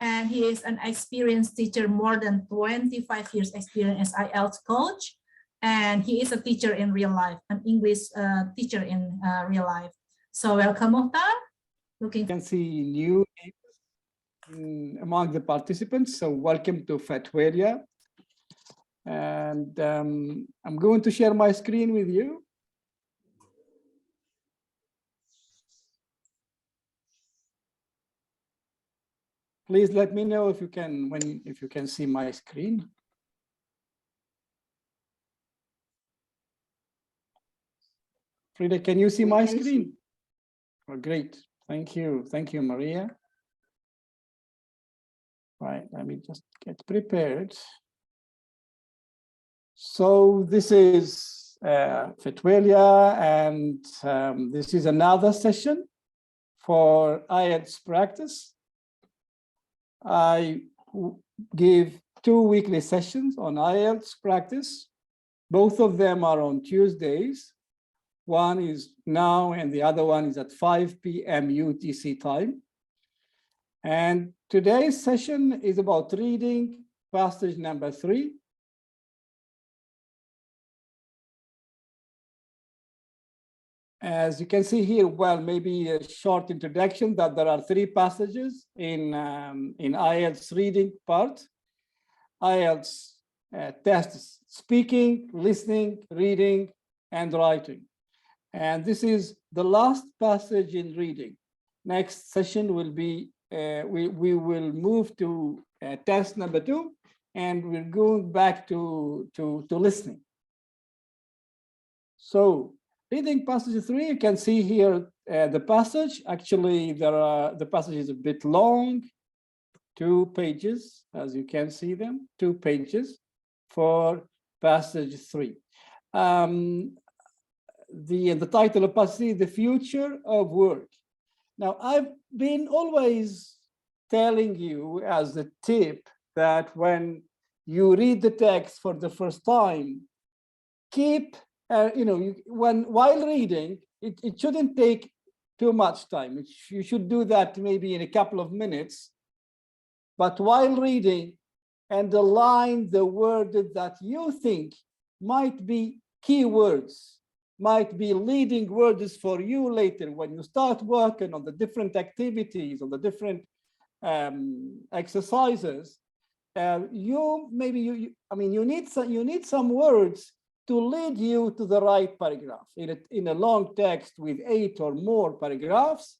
and he is an experienced teacher, more than 25 years experience as IELTS coach, and he is a teacher in real life, an English teacher in real life. So welcome, Mokhtar. You can see new names among the participants. So welcome to Fatweria. And I'm going to share my screen with you. Please let me know if you can, if you can see my screen. Frida, can you see my screen? Oh, great. Thank you. Thank you, Maria. Right, let me just get prepared. So this is Fatwelia, and this is another session for IELTS practice. I give 2 weekly sessions on IELTS practice. Both of them are on Tuesdays. One is now and the other one is at 5 p.m. UTC time. And today's session is about reading passage number 3. As you can see here, well, maybe a short introduction that there are 3 passages in IELTS reading part. IELTS tests speaking, listening, reading, and writing. And this is the last passage in reading. Next session will be, we will move to test number 2, and we're going back to listening. So reading passage 3, you can see here the passage. Actually, the passage is a bit long, 2 pages, as you can see them, 2 pages for passage 3. The title of passage is The Future of Work. Now, I've been always telling you as a tip that when you read the text for the first time, keep, while reading, it shouldn't take too much time. You should do that maybe in a couple of minutes. But while reading, underline the word that you think might be key words, might be leading words for you later when you start working on the different activities, on the different exercises. You need some words to lead you to the right paragraph. In a long text with 8 or more paragraphs,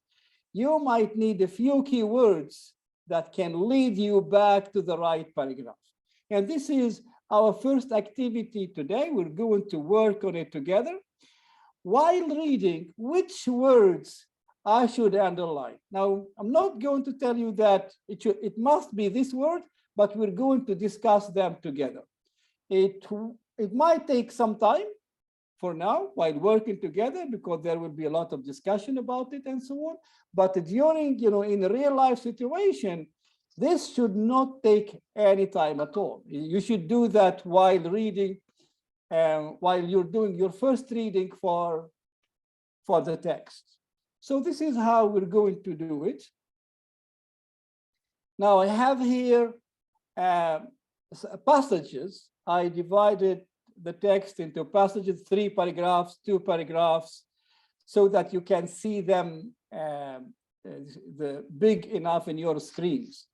you might need a few key words that can lead you back to the right paragraph. And this is our first activity today. We're going to work on it together. While reading, which words I should underline. Now, I'm not going to tell you that it must be this word, but we're going to discuss them together. It might take some time for now while working together, because there will be a lot of discussion about it and so on. But during, in a real life situation, this should not take any time at all. You should do that while reading, while you're doing your first reading for the text. So this is how we're going to do it. Now I have here passages. I divided the text into passages, 3 paragraphs, 2 paragraphs, so that you can see them the big enough in your screens.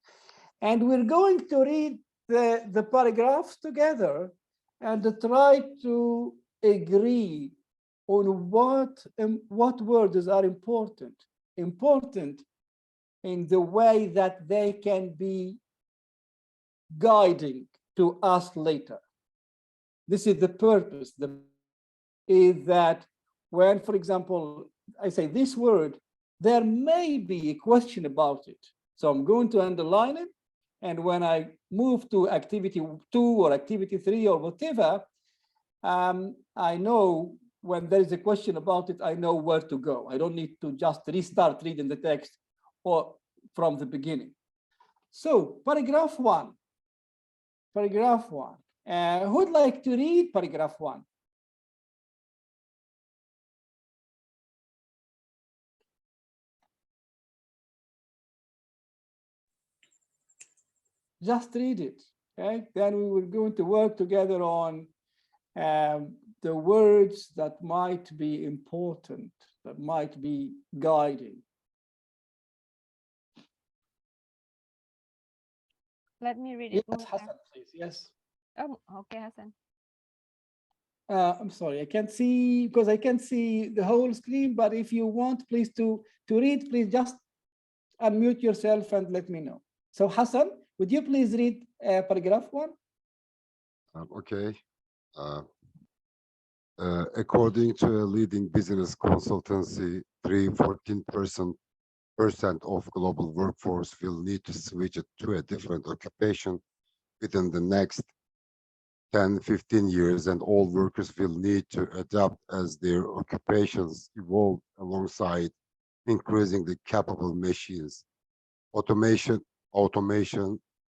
And we're going to read the paragraphs together and try to agree on what words are important important in the way that they can be guiding to us later. This is the purpose, is that when, for example, I say this word, there may be a question about it. So I'm going to underline it. And when I move to activity 2 or activity 3 or whatever, I know when there is a question about it, I know where to go. I don't need to just restart reading the text or from the beginning. So paragraph 1. Paragraph 1. Who'd like to read paragraph 1? Just read it, okay? Then we will going to work together on the words that might be important, that might be guiding. Let me read Yes, it. Mokhtar. Hassan, please. Yes. Oh, okay, Hassan. I'm sorry, I can't see because I can't see the whole screen. But if you want, please to read, please just unmute yourself and let me know. So Hassan, would you please read paragraph 1? Okay. According to a leading business consultancy, 14% of global workforce will need to switch it to a different occupation within the next 10-15 years, and all workers will need to adapt as their occupations evolve alongside increasingly capable machines. Automation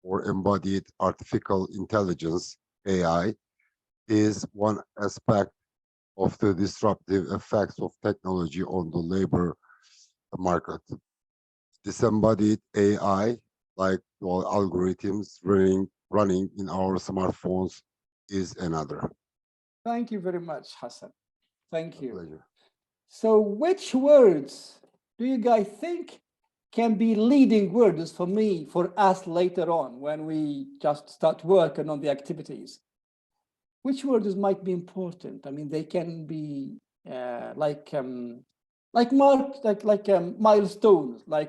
or embodied artificial intelligence, AI, is one aspect of the disruptive effects of technology on the labor market. Disembodied AI, like algorithms running in our smartphones, is another. Thank you very much, Hassan. Thank you. Pleasure. So which words do you guys think can be leading words for me, for us later on when we just start working on the activities? Which words might be important? I mean, they can be like milestones, I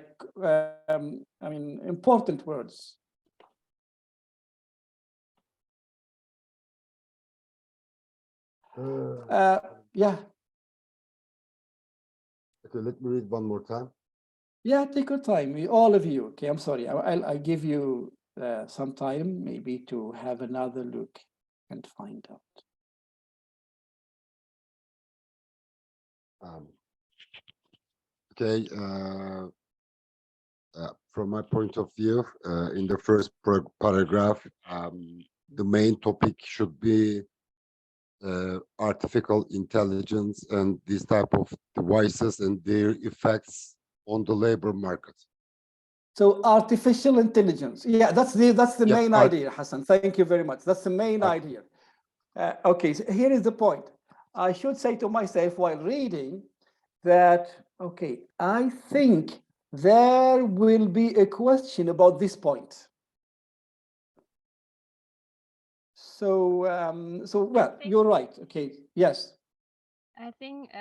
mean, important words. Yeah. Okay, let me read one more time. Yeah, take your time, all of you. Okay, I'm sorry. I'll give you some time maybe to have another look and find out. Okay, from my point of view, in the first paragraph, the main topic should be artificial intelligence and these type of devices and their effects on the labor market. So artificial intelligence, yeah, that's the Yes, main idea, Hassan. Thank you very much. That's the main idea. Okay, so here is the point. I should say to myself while reading that, okay, I think there will be a question about this point. So, well, you're right. Okay, yes. I think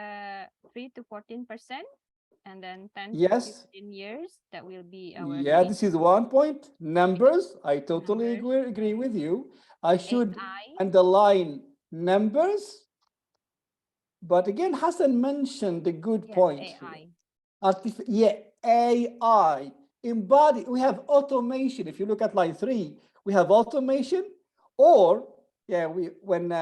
3 to 14%, and then 10 Yes. to 15 years, that will be our Yeah, this is one point. Numbers, I totally agree with you. I should underline numbers. But again, Hassan mentioned the good point AI. here. AI, embodied. We have automation. If you look at line 3, we have automation, or yeah, when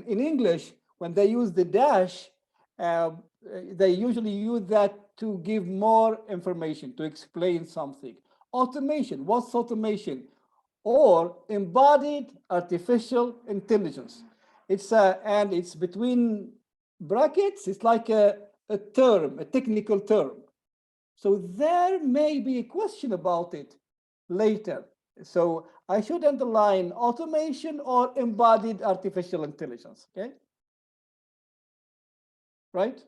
in English, when they use the dash, they usually use that to give more information, to explain something. Automation, what's automation? Or embodied artificial intelligence. It's and it's between brackets, it's like a term, a technical term. So there may be a question about it later. So I should underline automation or embodied artificial intelligence, okay? Right?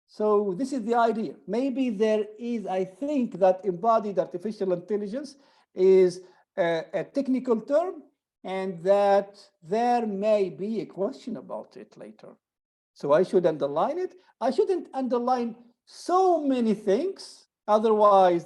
So this is the idea. Maybe there is, I think that embodied artificial intelligence is a technical term, and that there may be a question about it later. So I should underline it. I shouldn't underline so many things. Otherwise,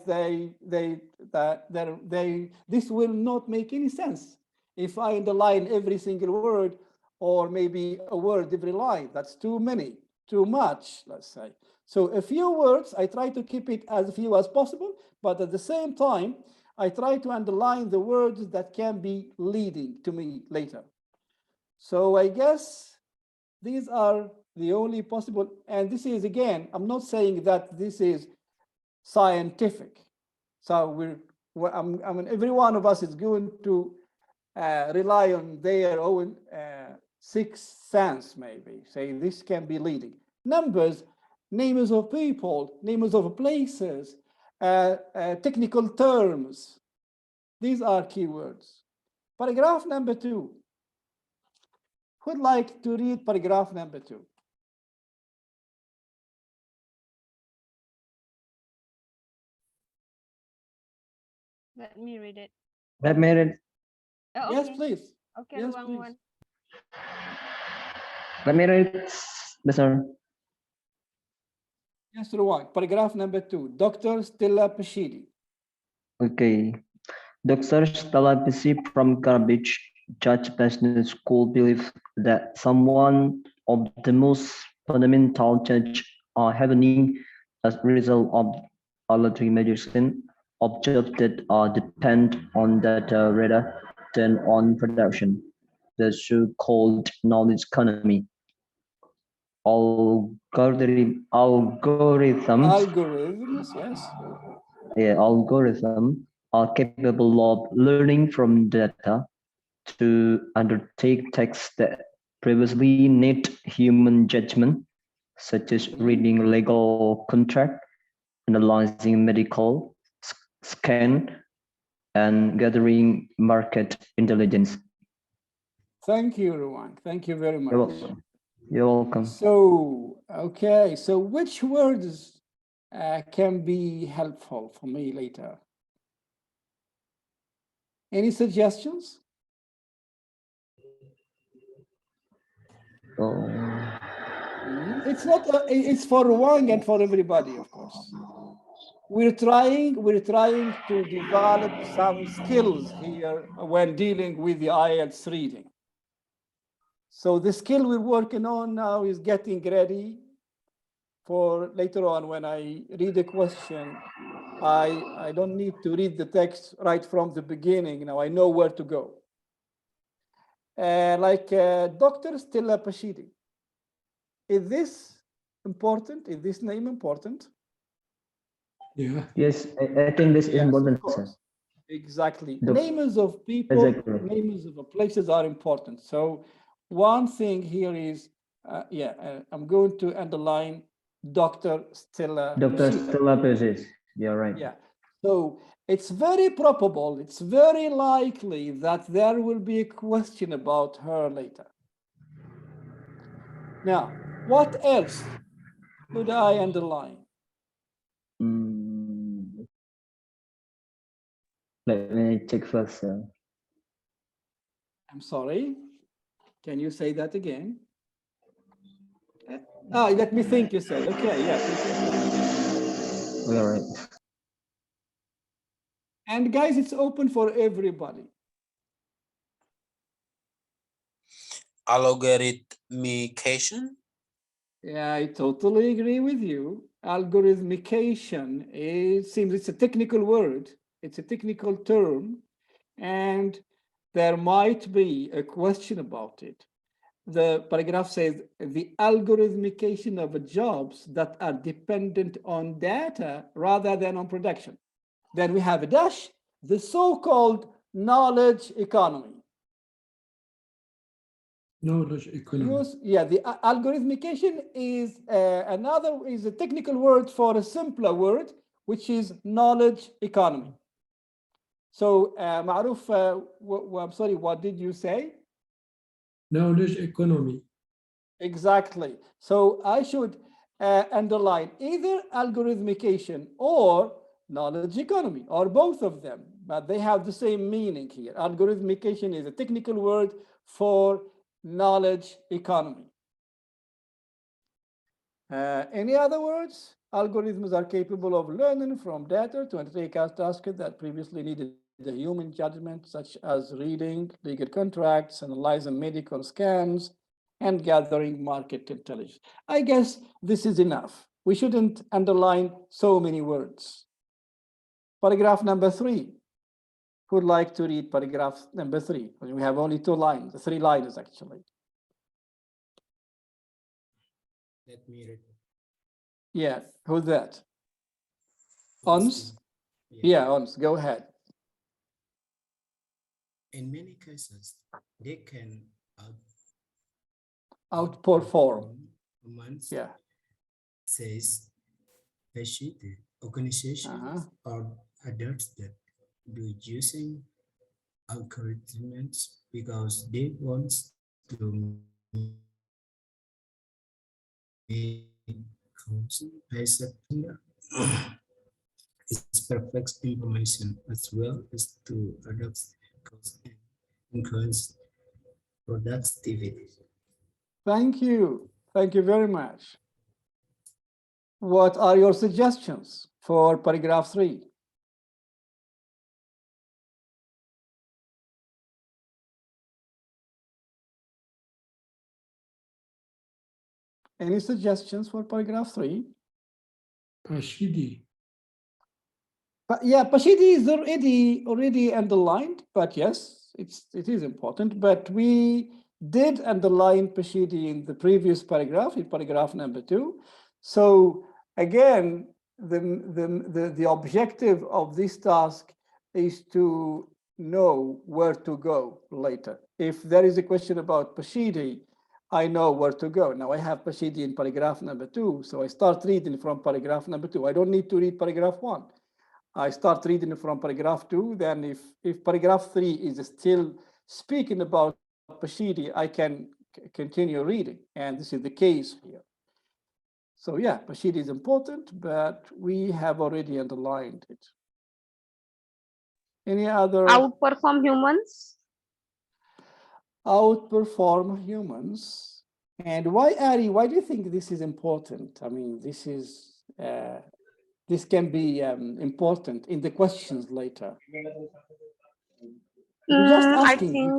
this will not make any sense. If I underline every single word, or maybe a word every line, that's too many, too much, let's say. So a few words, I try to keep it as few as possible, but at the same time, I try to underline the words that can be leading to me later. So I guess these are the only possible, and this is, again, I'm not saying that this is scientific. So I mean, every one of us is going to rely on their own sixth sense, maybe, say this can be leading. Numbers, names of people, names of places, technical terms. These are keywords. Paragraph number 2. Who'd like to read paragraph number 2? Let me read it. Let me read. Oh, Yes, okay. please. Okay, Yes, Ruang please. Wan. Let me read, Mr. Yes, Ruang. Paragraph number 2. Dr. Stella Pashidi. Okay. Dr. Stella Bisi from Garbage Judge Business School believes that someone of the most fundamental change are happening as a result of allergy medicine objects that depend on data rather than on production, the so-called knowledge economy. Algorithms, yes. Algorithms are capable of learning from data to undertake tasks that previously need human judgment, such as reading legal contract, analyzing medical scan, and gathering market intelligence. Thank you, Ruang. Thank you very much. You're welcome. You're welcome. So, okay, so which words can be helpful for me later? Any suggestions? It's not, it's for Ruang and for everybody, of course. We're trying to develop some skills here when dealing with the IELTS reading. So the skill we're working on now is getting ready for later on when I read a question. I don't need to read the text right from the beginning. Now I know where to go. Like Dr. Stella Pashidi. Is this important? Is this name important? Yeah. Yes, I think this is important, sir. Exactly. Names of people, names of places are important. So one thing here is, I'm going to underline Dr. Stella. Dr. Stella Pashidi. You're right. Yeah. So it's very probable, it's very likely that there will be a question about her later. Now, what else could I underline? Let me check first, sir. I'm sorry. Can you say that again? Let me think, you said. Okay, yeah. All right. And guys, it's open for everybody. Algorithmication? Yeah, I totally agree with you. Algorithmication, it seems it's a technical word. It's a technical term. And there might be a question about it. The paragraph says the algorithmication of jobs that are dependent on data rather than on production. Then we have a dash, the so-called knowledge economy. Knowledge economy. The algorithmication is is a technical word for a simpler word, which is knowledge economy. So, Ma'ruf, I'm sorry, what did you say? Knowledge economy. Exactly. So I should underline either algorithmication or knowledge economy, or both of them, but they have the same meaning here. Algorithmication is a technical word for knowledge economy. Any other words? Algorithms are capable of learning from data to undertake tasks that previously needed the human judgment, such as reading legal contracts, analyzing medical scans, and gathering market intelligence. I guess this is enough. We shouldn't underline so many words. Paragraph number 3. Who'd like to read paragraph number 3? We have only 2 lines, 3 lines actually. Let me read. Yeah, who's that? Ons? Yeah, Ons, go ahead. In many cases, they can outperform. Yeah. Says the organizations or others that do using algorithms because they want to make based it's perfect information as well as to adapt cost and increase productivity. Thank you. Thank you very much. What are your suggestions for paragraph 3? Any suggestions for paragraph 3? Pashidi. But yeah, Pashidi is already underlined, but yes, it is important. But we did underline Pashidi in the previous paragraph, in paragraph number 2. So again, the objective of this task is to know where to go later. If there is a question about Pashidi, I know where to go. Now I have Pashidi in paragraph number 2, so I start reading from paragraph number 2. I don't need to read paragraph 1. I start reading from paragraph 2, then if paragraph 3 is still speaking about Pashidi, I can continue reading, and this is the case here. So yeah, Pashidi is important, but we have already underlined it. Any other? Outperform humans. Outperform humans. And why, Ari, why do you think this is important? I mean, this is this can be important in the questions later. Just asking.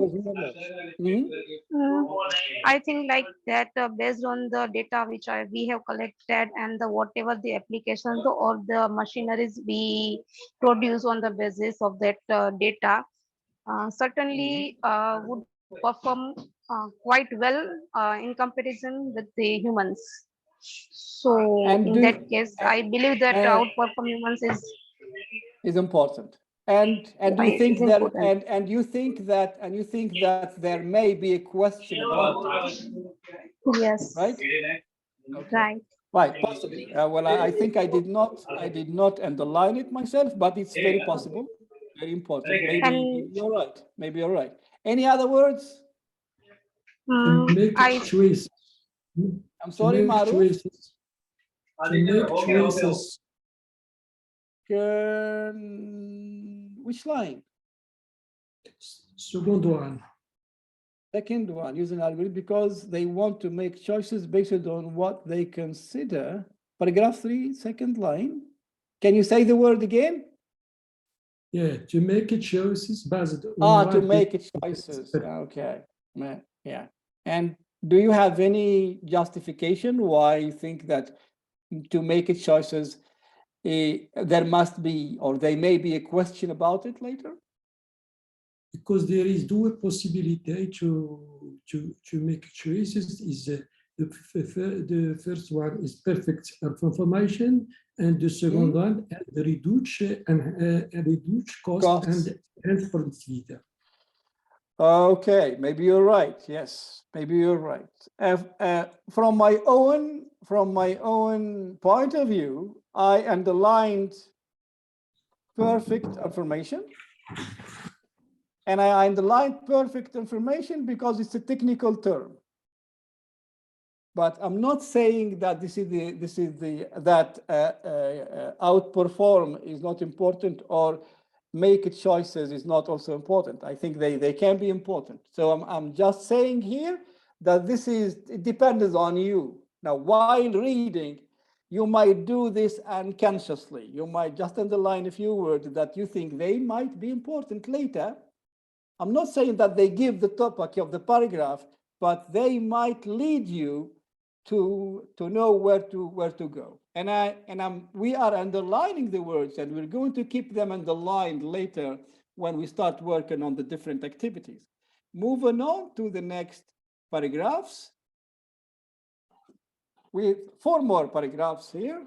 I think like that based on the data which we have collected and the whatever the applications or the machineries we produce on the basis of that data, certainly would perform quite well in comparison with the humans. So in that case, I believe that outperform humans is important. And do you think that and you think that there may be a question about it? Yes. Right? Right. Right, possibly. Well, I think I did not underline it myself, but it's very possible, very important. Maybe you're right. Maybe you're right. Any other words? To make choices. I'm sorry, Maruf. To make choices. Which line? Second one. Second one, using algorithm because they want to make choices based on what they consider. Paragraph 3, second line. Can you say the word again? Yeah, to make choices based on to make choices. Okay. Yeah. And do you have any justification why you think that to make choices there must be or there may be a question about it later? Because there is two possibilities to make choices. Is the first one is perfect information, and the second one reduce cost and productivity. Okay, maybe you're right. Yes, maybe you're right. From my own point of view, I underlined perfect information. And I underlined perfect information because it's a technical term. But I'm not saying that outperform is not important or make choices is not also important. I think they can be important. So I'm just saying here that it depends on you. Now, while reading, you might do this unconsciously. You might just underline a few words that you think they might be important later. I'm not saying that they give the topic of the paragraph, but they might lead you to know where to go. And we are underlining the words, and we're going to keep them underlined later when we start working on the different activities. Moving on to the next paragraphs. We have 4 more paragraphs here.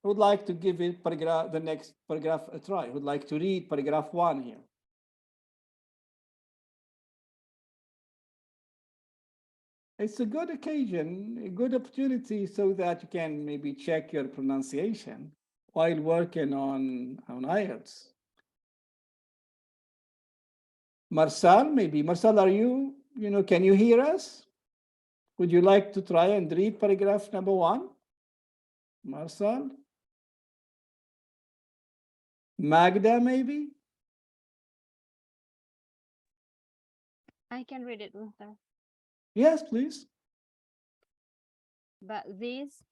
I would like to give it the next paragraph a try. I would like to read paragraph 1 here. It's a good occasion, a good opportunity so that you can maybe check your pronunciation while working on IELTS. Marcel, maybe. Marcel, are you can you hear us? Would you like to try and read paragraph number 1? Marcel? Magda, maybe? I can read it, Mokhtar. Yes, please. But these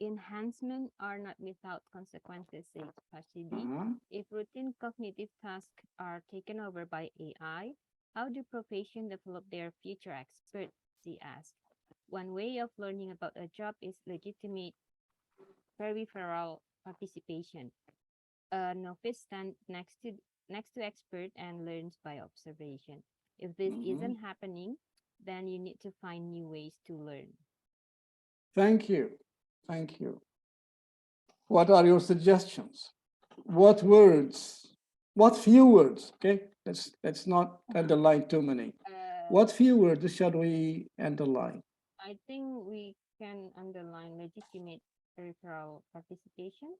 enhancements are not without consequences, says Rashidi. If routine cognitive tasks are taken over by AI, how do professions develop their future experts, she asked. One way of learning about a job is legitimate peripheral participation. A novice stands next to expert and learns by observation. If this isn't happening, then you need to find new ways to learn. Thank you. Thank you. What are your suggestions? What words? What few words? Okay, let's not underline too many. What few words shall we underline? I think we can underline legitimate peripheral participation.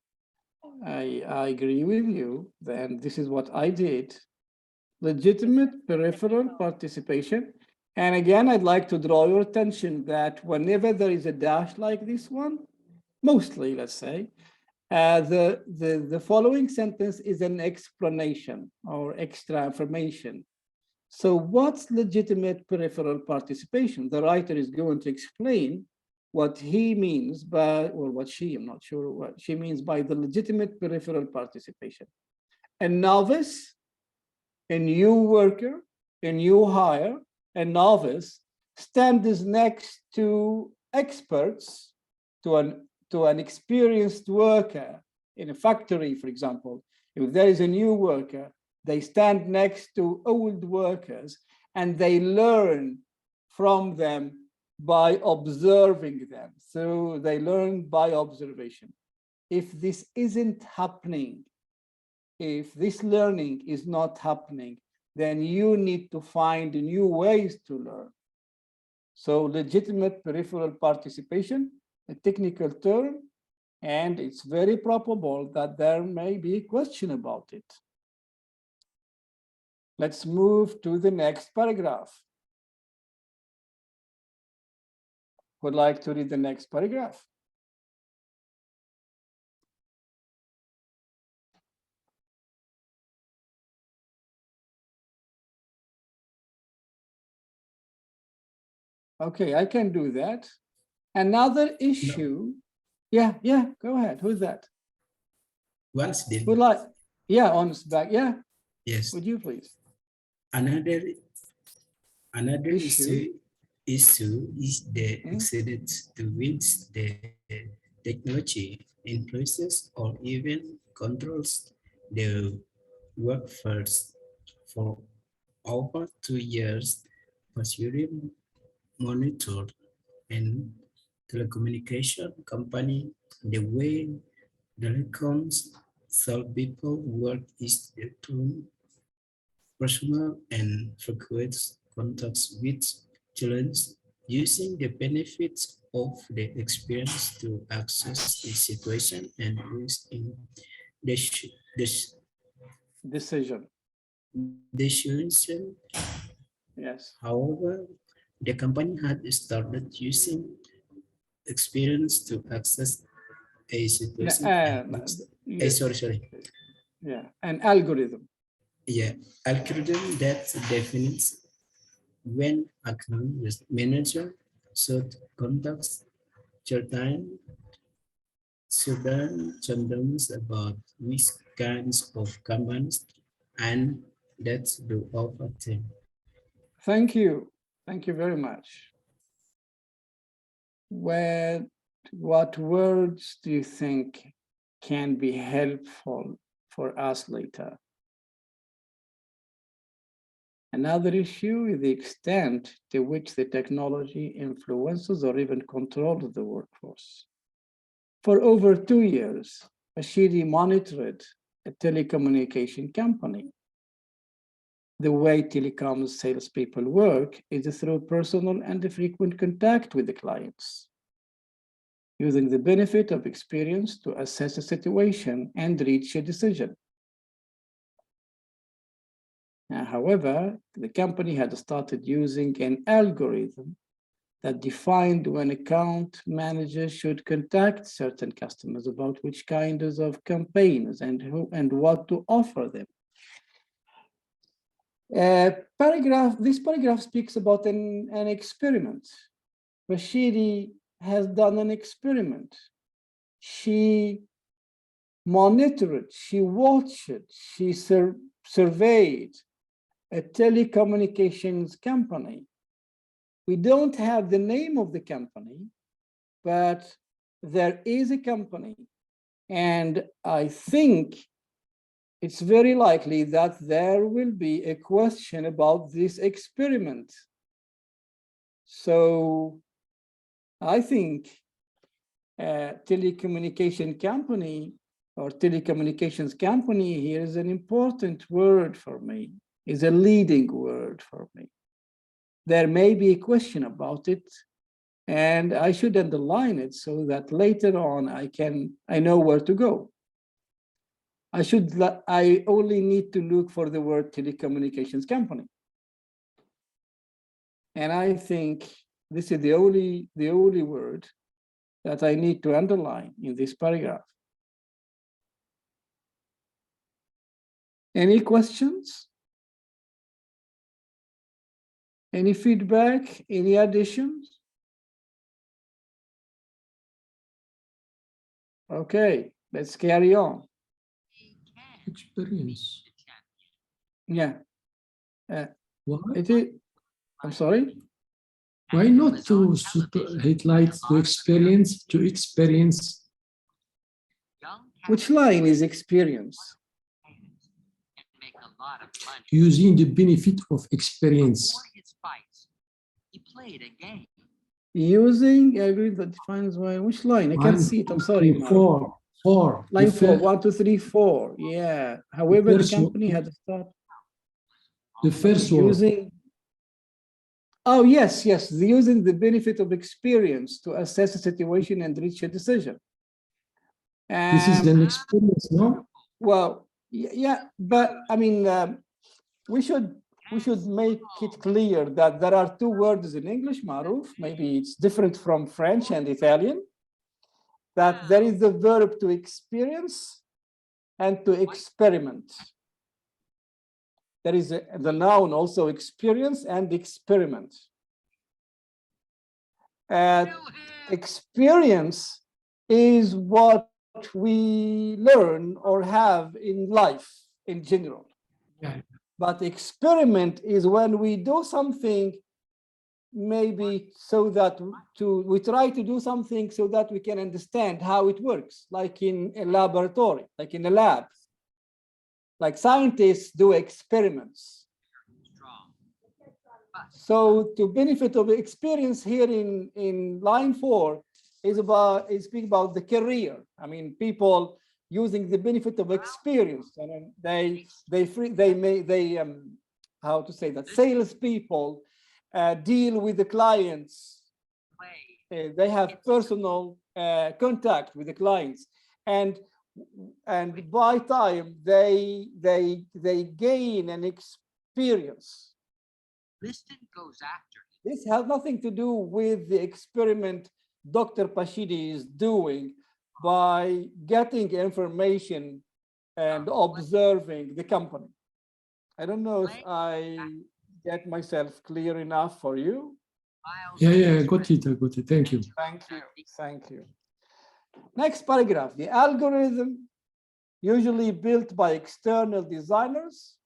I agree with you. Then this is what I did. Legitimate peripheral participation. And again, I'd like to draw your attention that whenever there is a dash like this one, mostly, let's say, the following sentence is an explanation or extra information. So what's legitimate peripheral participation? The writer is going to explain what he means by, or what she, I'm not sure what she means by the legitimate peripheral participation. A novice, a new worker, a new hire, a novice stands next to experts, to an experienced worker in a factory, for example. If there is a new worker, they stand next to old workers and they learn from them by observing them. So they learn by observation. If this isn't happening, if this learning is not happening, then you need to find new ways to learn. So legitimate peripheral participation, a technical term, and it's very probable that there may be a question about it. Let's move to the next paragraph. Would like to read the next paragraph. Okay, I can do that. Another issue. No. Yeah, go ahead. Who's that? Once then. Would like, yeah, honest back. Yeah. Yes. Would you please? Another issue is the extent to which the technology influences or even controls the workforce. For over 2 years, pursuing monitored and telecommunication company, the way telecoms solve people work is through personal and frequent contacts with children, using the benefits of the experience to access the situation and use in decision. Yes. However, the company had started using experience to access a situation. Sorry. Yeah, an algorithm. Yeah, algorithm that defines when a manager should conduct certain judgments about which kinds of companies and that's the other thing. Thank you. Thank you very much. What words do you think can be helpful for us later? Another issue is the extent to which the technology influences or even controls the workforce. For over 2 years, Ashidi monitored a telecommunication company. The way telecom salespeople work is through personal and frequent contact with the clients, using the benefit of experience to assess a situation and reach a decision. However, the company had started using an algorithm that defined when account managers should contact certain customers about which kinds of campaigns and who and what to offer them. This paragraph speaks about an experiment. Rashidi has done an experiment. She monitored, she watched, she surveyed a telecommunications company. We don't have the name of the company, but there is a company. And I think it's very likely that there will be a question about this experiment. So I think a telecommunication company or telecommunications company here is an important word for me, is a leading word for me. There may be a question about it, and I should underline it so that later on I know where to go. I only need to look for the word telecommunications company. And I think this is the only word that I need to underline in this paragraph. Any questions? Any feedback? Any additions? Okay, let's carry on. Experience. Yeah. Why? I'm sorry? Why not to highlight the experience to experience? Which line is experience? Using the benefit of experience. Using algorithm that defines why. Which line? I can't see it. I'm sorry. Four. Line 4, 1, 2, 3, 4. Yeah. However, the company had to start. The first using. Oh, yes. Using the benefit of experience to assess a situation and reach a decision. This is an experience, no? Well, yeah, but I mean, we should make it clear that there are two words in English, Maruf. Maybe it's different from French and Italian. That there is the verb to experience and to experiment. There is the noun also experience and experiment. Experience is what we learn or have in life in general. Yeah. But experiment is when we do something maybe so that we try to do something so that we can understand how it works, like in a laboratory, like in a lab. Like scientists do experiments. So to benefit of experience here in line 4 is speak about the career. I mean, people using the benefit of experience, and how to say that, salespeople deal with the clients. They have personal contact with the clients, and by time they gain an experience. This has nothing to do with the experiment Dr. Pashidi is doing by getting information and observing the company. I don't know if I get myself clear enough for you. Yeah, I got it. Thank you. Thank you. Thank you. Next paragraph. The algorithm, usually built by external designers.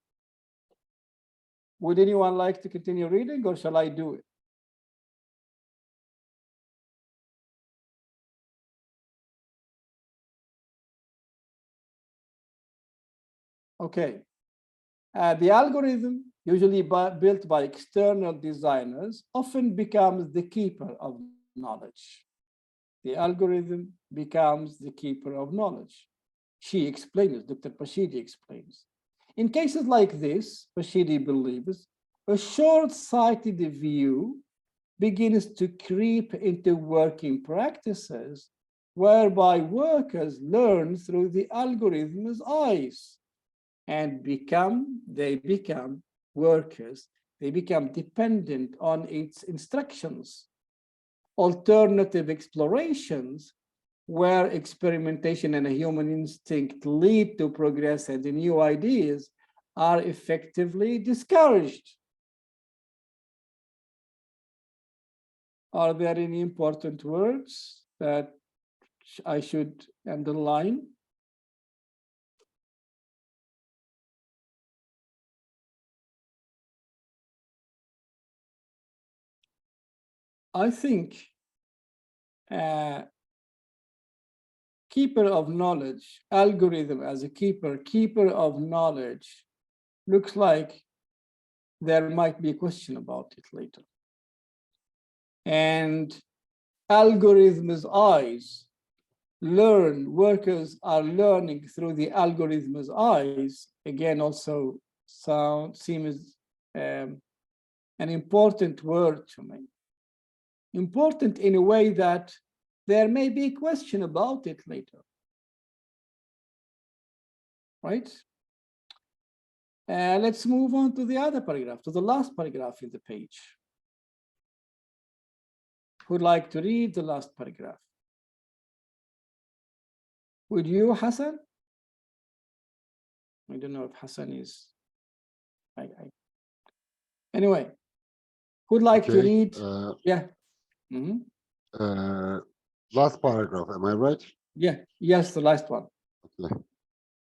Would anyone like to continue reading, or shall I do it? Okay. The algorithm, usually built by external designers, often becomes the keeper of knowledge. The algorithm becomes the keeper of knowledge. She explains, Dr. Pashidi explains. In cases like this, Pashidi believes, a short-sighted view begins to creep into working practices whereby workers learn through the algorithm's eyes and they become workers. They become dependent on its instructions. Alternative explorations where experimentation and a human instinct lead to progress and the new ideas are effectively discouraged. Are there any important words that I should underline? I think keeper of knowledge, algorithm as a keeper of knowledge, looks like there might be a question about it later. And algorithm's eyes, workers are learning through the algorithm's eyes, again, also seems an important word to me. Important in a way that there may be a question about it later, right? Let's move on to the other paragraph, to the last paragraph in the page. Who'd like to read the last paragraph? Would you, Hassan? I don't know if Hassan is. Anyway, who'd like to read? Yeah. Last paragraph, am I right? Yeah, yes, the last one. Okay.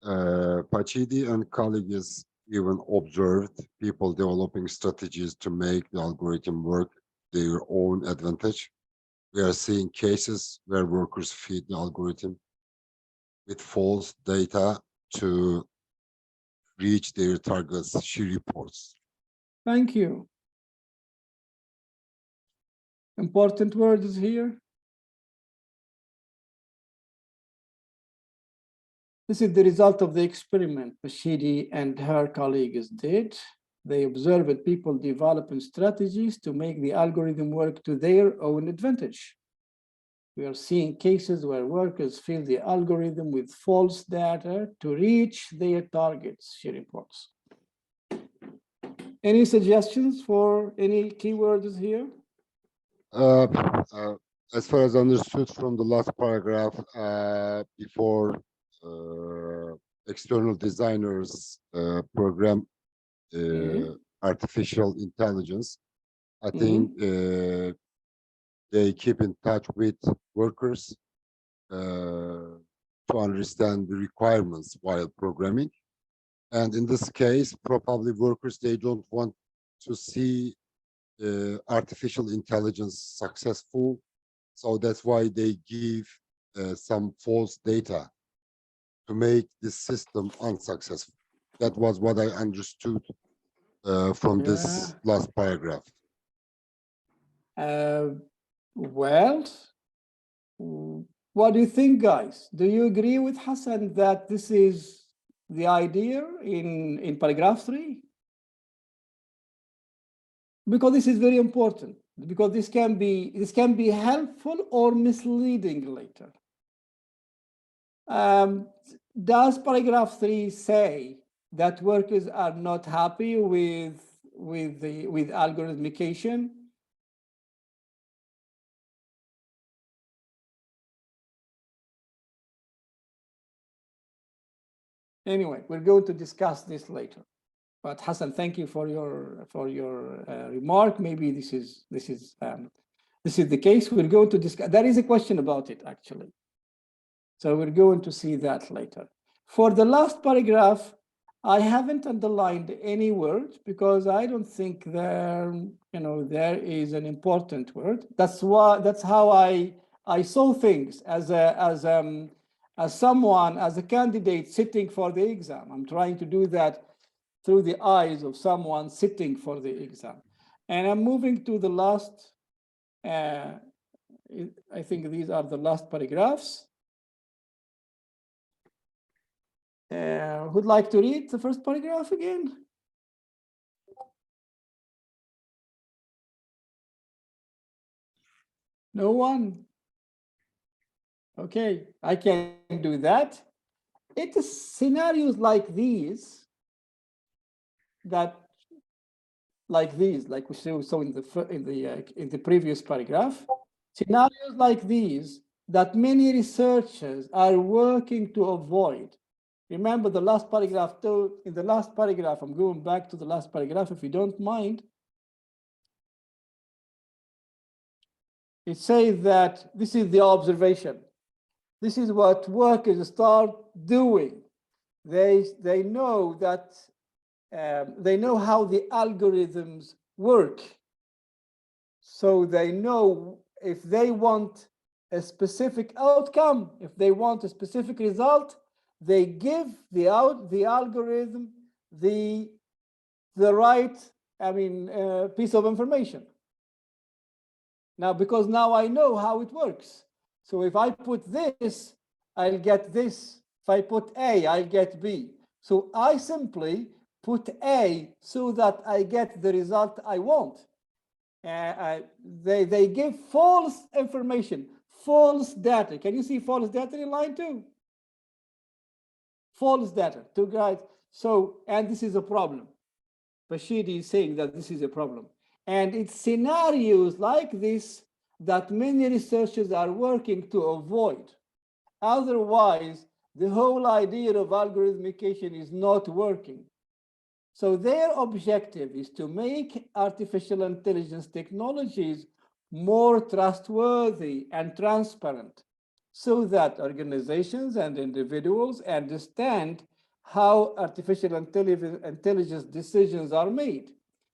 Pachidi and colleagues even observed people developing strategies to make the algorithm work their own advantage. We are seeing cases where workers feed the algorithm with false data to reach their targets, she reports. Thank you. Important words here. This is the result of the experiment Pashidi and her colleagues did. They observed people developing strategies to make the algorithm work to their own advantage. We are seeing cases where workers fill the algorithm with false data to reach their targets, she reports. Any suggestions for any keywords here? As far as understood from the last paragraph, before external designers program artificial intelligence, I think they keep in touch with workers to understand the requirements while programming. And in this case, probably workers, they don't want to see artificial intelligence successful. So that's why they give some false data to make this system unsuccessful. That was what I understood from this last paragraph. Well, what do you think, guys? Do you agree with Hassan that this is the idea in paragraph 3? Because this is very important, because this can be helpful or misleading later. Does paragraph 3 say that workers are not happy with algorithmication? Anyway, we're going to discuss this later. But Hassan, thank you for your remark. Maybe this is the case. We're going to discuss. There is a question about it actually, so we're going to see that later. For the last paragraph, I haven't underlined any word because I don't think there is an important word. That's how I saw things as someone, as a candidate sitting for the exam. I'm trying to do that through the eyes of someone sitting for the exam. And I'm moving to the last, I think these are the last paragraphs. Who'd like to read the first paragraph again? No one? Okay, I can do that. It is scenarios like these like we saw in the previous paragraph, scenarios like these that many researchers are working to avoid. Remember the last paragraph too. In the last paragraph, I'm going back to the last paragraph if you don't mind. It says that this is the observation. This is what workers start doing. They know that they know how the algorithms work. So they know if they want a specific outcome, if they want a specific result, they give the algorithm the right, piece of information. Now, because now I know how it works. So if I put this, I'll get this. If I put A, I'll get B. So I simply put A so that I get the result I want. They give false information, false data. Can you see false data in line 2? False data, 2 guys. So, and this is a problem. Bashidi is saying that this is a problem. And it's scenarios like this that many researchers are working to avoid. Otherwise, the whole idea of algorithmication is not working. So their objective is to make artificial intelligence technologies more trustworthy and transparent so that organizations and individuals understand how artificial intelligence decisions are made.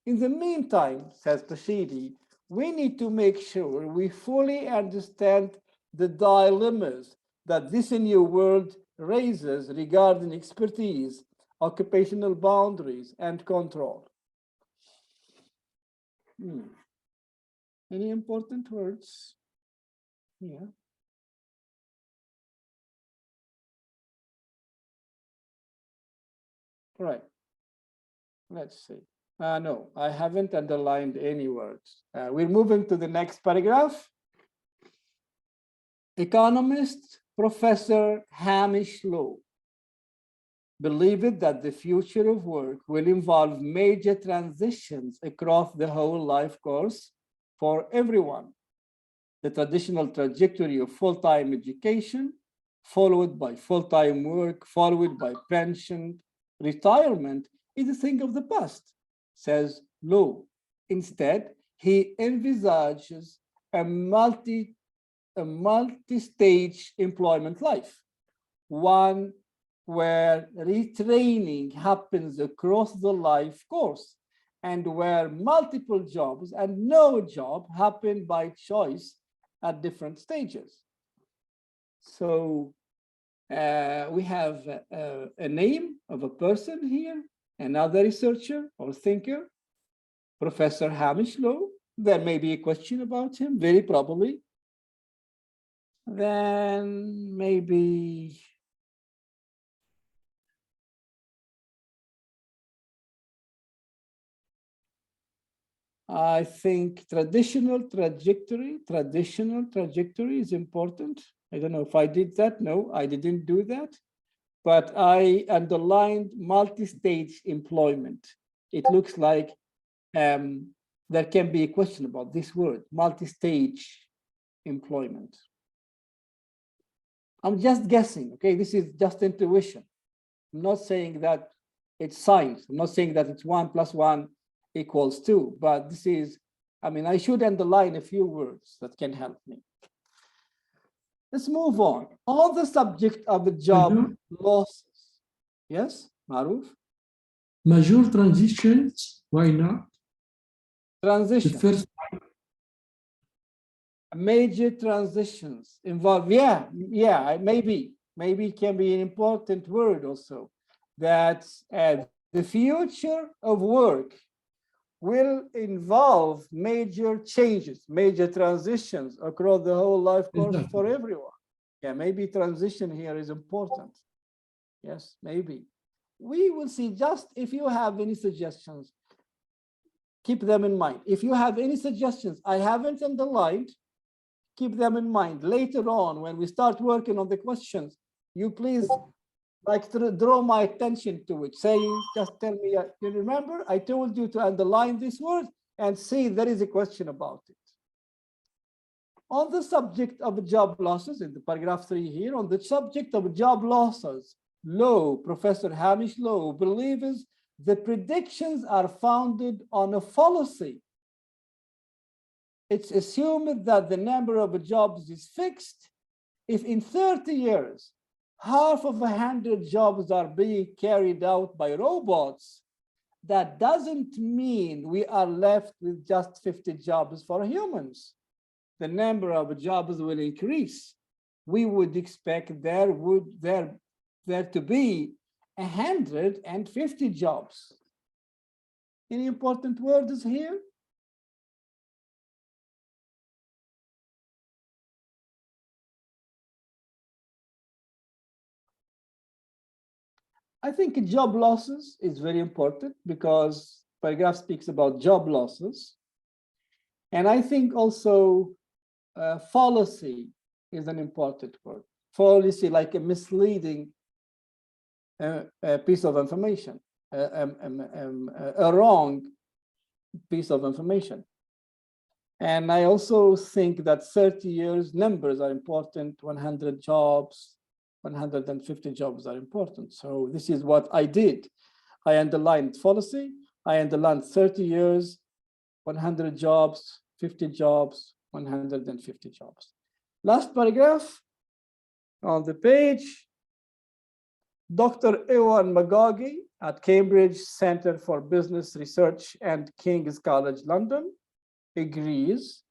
In the meantime, says Tashidi, we need to make sure we fully understand the dilemmas that this new world raises regarding expertise, occupational boundaries, and control. Any important words? Yeah. Right. Let's see. No, I haven't underlined any words. We're moving to the next paragraph. Economist Professor Hamish Lowe believed that the future of work will involve major transitions across the whole life course for everyone. The traditional trajectory of full-time education, followed by full-time work, followed by pension, retirement, is a thing of the past, says Lowe. Instead, he envisages a multi-stage employment life, one where retraining happens across the life course and where multiple jobs and no job happen by choice at different stages. So we have a name of a person here, another researcher or thinker, Professor Hamish Lowe. There may be a question about him, very probably. Then maybe I think traditional trajectory is important. I don't know if I did that. No, I didn't do that. But I underlined multi-stage employment. It looks like there can be a question about this word, multi-stage employment. I'm just guessing, okay? This is just intuition. I'm not saying that It's science. I'm not saying that it's 1 + 1 = 2, but this is, I mean, I should underline a few words that can help me. Let's move on. On the subject of the job losses. Yes, Maruf? Major transitions, why not? Transition. The first Major transitions involve, maybe it can be an important word also, that the future of work will involve major changes, major transitions across the whole life course for everyone. Yeah, maybe transition here is important. Yes, maybe. We will see. Just if you have any suggestions, keep them in mind. If you have any suggestions I haven't underlined, keep them in mind. Later on, when we start working on the questions, you please draw my attention to it. Say, just tell me, you remember I told you to underline this word, and see there is a question about it. On the subject of job losses, in the paragraph 3 here, on the subject of job losses, Lowe, Professor Hamish Lowe, believes the predictions are founded on a fallacy. It's assumed that the number of jobs is fixed. If in 30 years, half of 100 jobs are being carried out by robots, that doesn't mean we are left with just 50 jobs for humans. The number of jobs will increase. We would expect there to be 150 jobs. Any important words here? I think job losses is very important because paragraph speaks about job losses. And I think also fallacy is an important word. Fallacy, like a misleading piece of information, a wrong piece of information. And I also think that 30 years numbers are important, 100 jobs, 150 jobs are important. So this is what I did. I underlined fallacy, I underlined 30 years, 100 jobs, 50 jobs, 150 jobs. Last paragraph on the page, Dr. Ewan McGaughey at Cambridge Centre for Business Research and King's College London agrees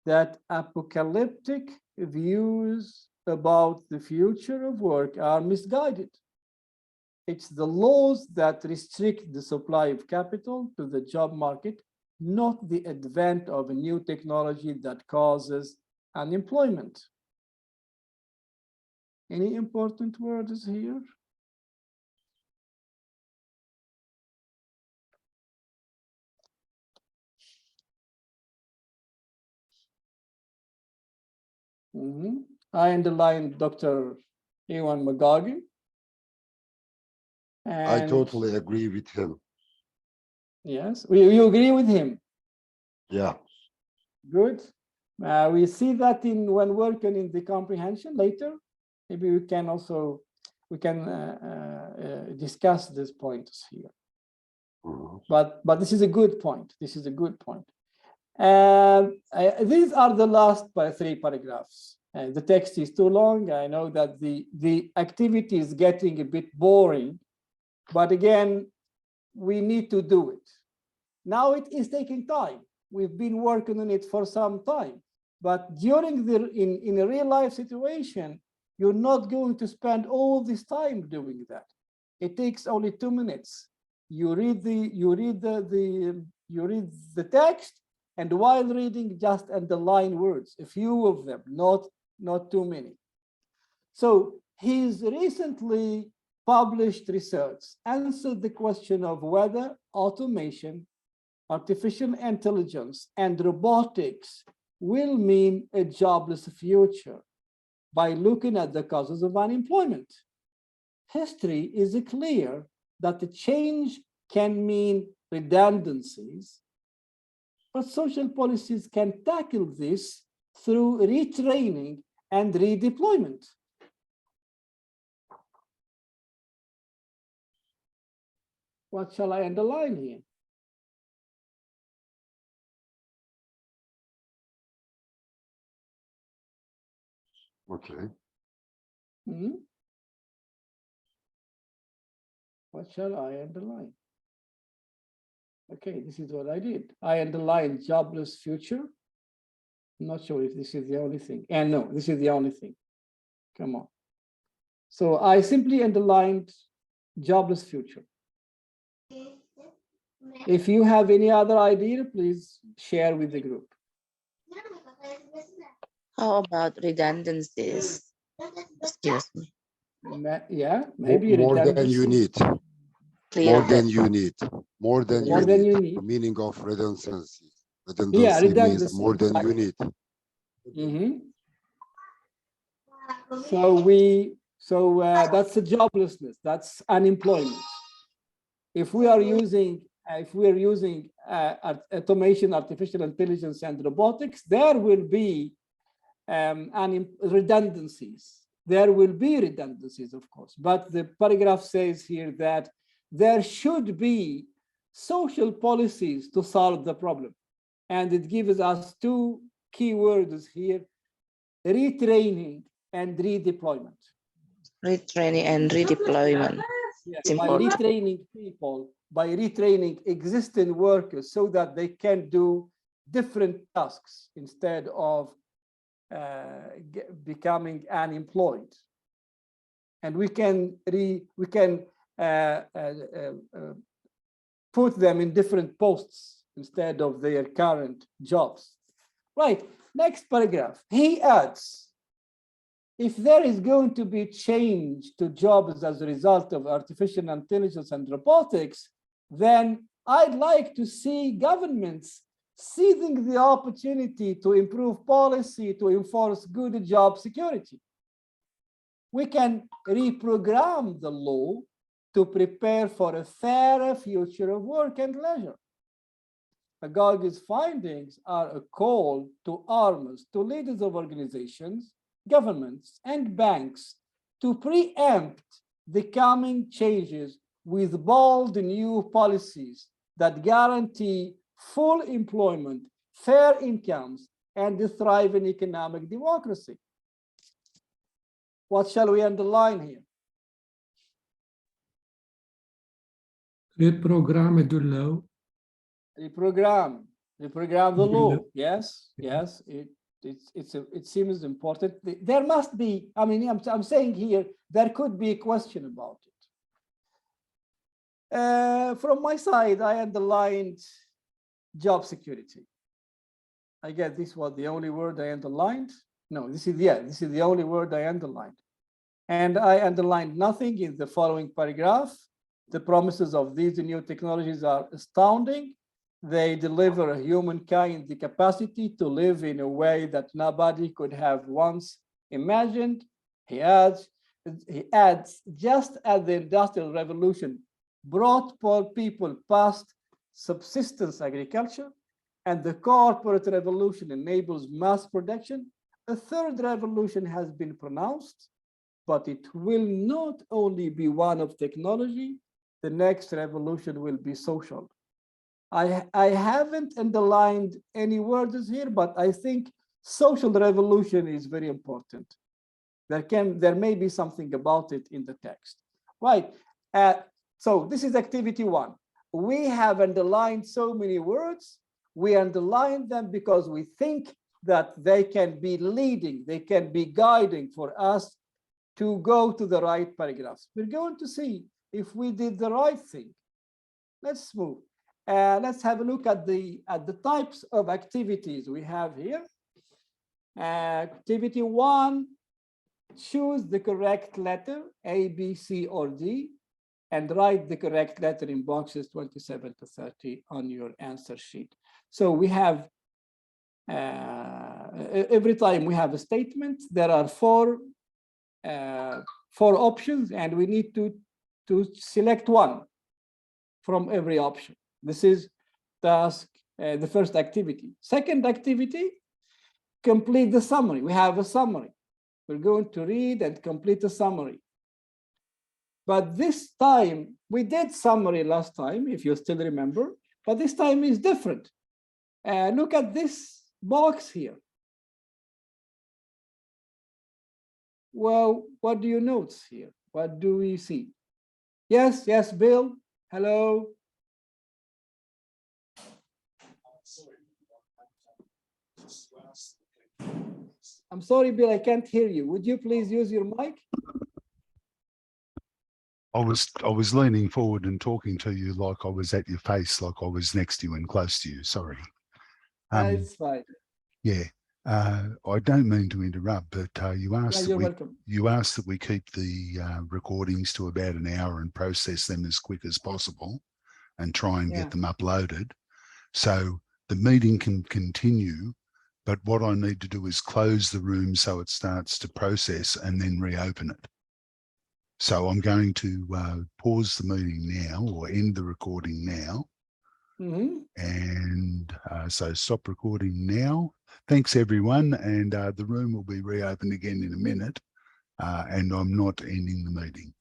that apocalyptic views about the future of work are misguided. It's the laws that restrict the supply of capital to the job market, not the advent of a new technology that causes unemployment. Any important words here? I underlined Dr. Ewan McGaughey. I totally agree with him. Yes, you agree with him? Yeah. Good. We see that when working in the comprehension later. Maybe we can also discuss these points here. But this is a good point. This is a good point. These are the last 3 paragraphs. The text is too long. I know that the activity is getting a bit boring, but again, we need to do it. Now it is taking time. We've been working on it for some time, but during in a real life situation, you're not going to spend all this time doing that. It takes only 2 minutes. You read the text, and while reading, just underline words, a few of them, not too many. So his recently published research answered the question of whether automation, artificial intelligence, and robotics will mean a jobless future by looking at the causes of unemployment. History is clear that the change can mean redundancies, but social policies can tackle this through retraining and redeployment. What shall I underline here? Okay. What shall I underline? Okay, this is what I did. I underlined jobless future. I'm not sure if this is the only thing. And no, this is the only thing. Come on. So I simply underlined jobless future. If you have any other idea, please share with the group. How about redundancies? Excuse me. Yeah, maybe More than you need. More than you need. More than More you than need. you need. The meaning of redundancy. Yeah, Redundancy means redundancy. more than you need. So that's a joblessness. That's unemployment. If we are using automation, artificial intelligence, and robotics, there will be redundancies. There will be redundancies, of course. But the paragraph says here that there should be social policies to solve the problem. And it gives us two key words here: retraining and redeployment. Retraining and redeployment. Yes, by retraining people, by retraining existing workers so that they can do different tasks instead of becoming unemployed. And we can put them in different posts instead of their current jobs. Right, next paragraph. He adds, if there is going to be change to jobs as a result of artificial intelligence and robotics, then I'd like to see governments seizing the opportunity to improve policy to enforce good job security. We can reprogram the law to prepare for a fairer future of work and leisure. Agag's findings are a call to arms, to leaders of organizations, governments, and banks to preempt the coming changes with bold new policies that guarantee full employment, fair incomes, and a thriving economic democracy. What shall we underline here? Reprogrammen de law. Reprogram the law. Yes, yes. It seems important. There must be. I mean, I'm saying here there could be a question about it. From my side, I underlined job security. I guess this was the only word I underlined. No, this is the only word I underlined. And I underlined nothing in the following paragraph. The promises of these new technologies are astounding. They deliver humankind the capacity to live in a way that nobody could have once imagined. He adds, just as the Industrial Revolution brought poor people past subsistence agriculture, and the corporate revolution enables mass production, a third revolution has been pronounced, but it will not only be one of technology, the next revolution will be social. I haven't underlined any words here, but I think social revolution is very important. There may be something about it in the text. Right, so this is activity one. We have underlined so many words. We underline them because we think that they can be leading, they can be guiding for us to go to the right paragraphs. We're going to see if we did the right thing. Let's move. Let's have a look at the types of activities we have here. Activity one, choose the correct letter, A, B, C, or D, and write the correct letter in boxes 27 to 30 on your answer sheet. So we have, every time we have a statement, there are four options, and we need to select one from every option. This is task, the first activity. Second activity, complete the summary. We have a summary. We're going to read and complete a summary. But this time, we did summary last time, if you still remember, but this time is different. Look at this box here. Well, what do you notice here? What do we see? Yes, yes, Bill. Hello. I'm sorry, Bill, I can't hear you. Would you please use your mic? I was leaning forward and talking to you like I was at your face, like I was next to you and close to you. Sorry. That's fine. Yeah. I don't mean to interrupt, but you asked You're welcome. you asked that we keep the recordings to about an hour and process them as quick as possible and try and get them uploaded. So the meeting can continue, but what I need to do is close the room so it starts to process and then reopen it. So I'm going to pause the meeting now or end the recording now. And so stop recording now. Thanks, everyone. And the room will be reopened again in a minute. And I'm not ending the meeting.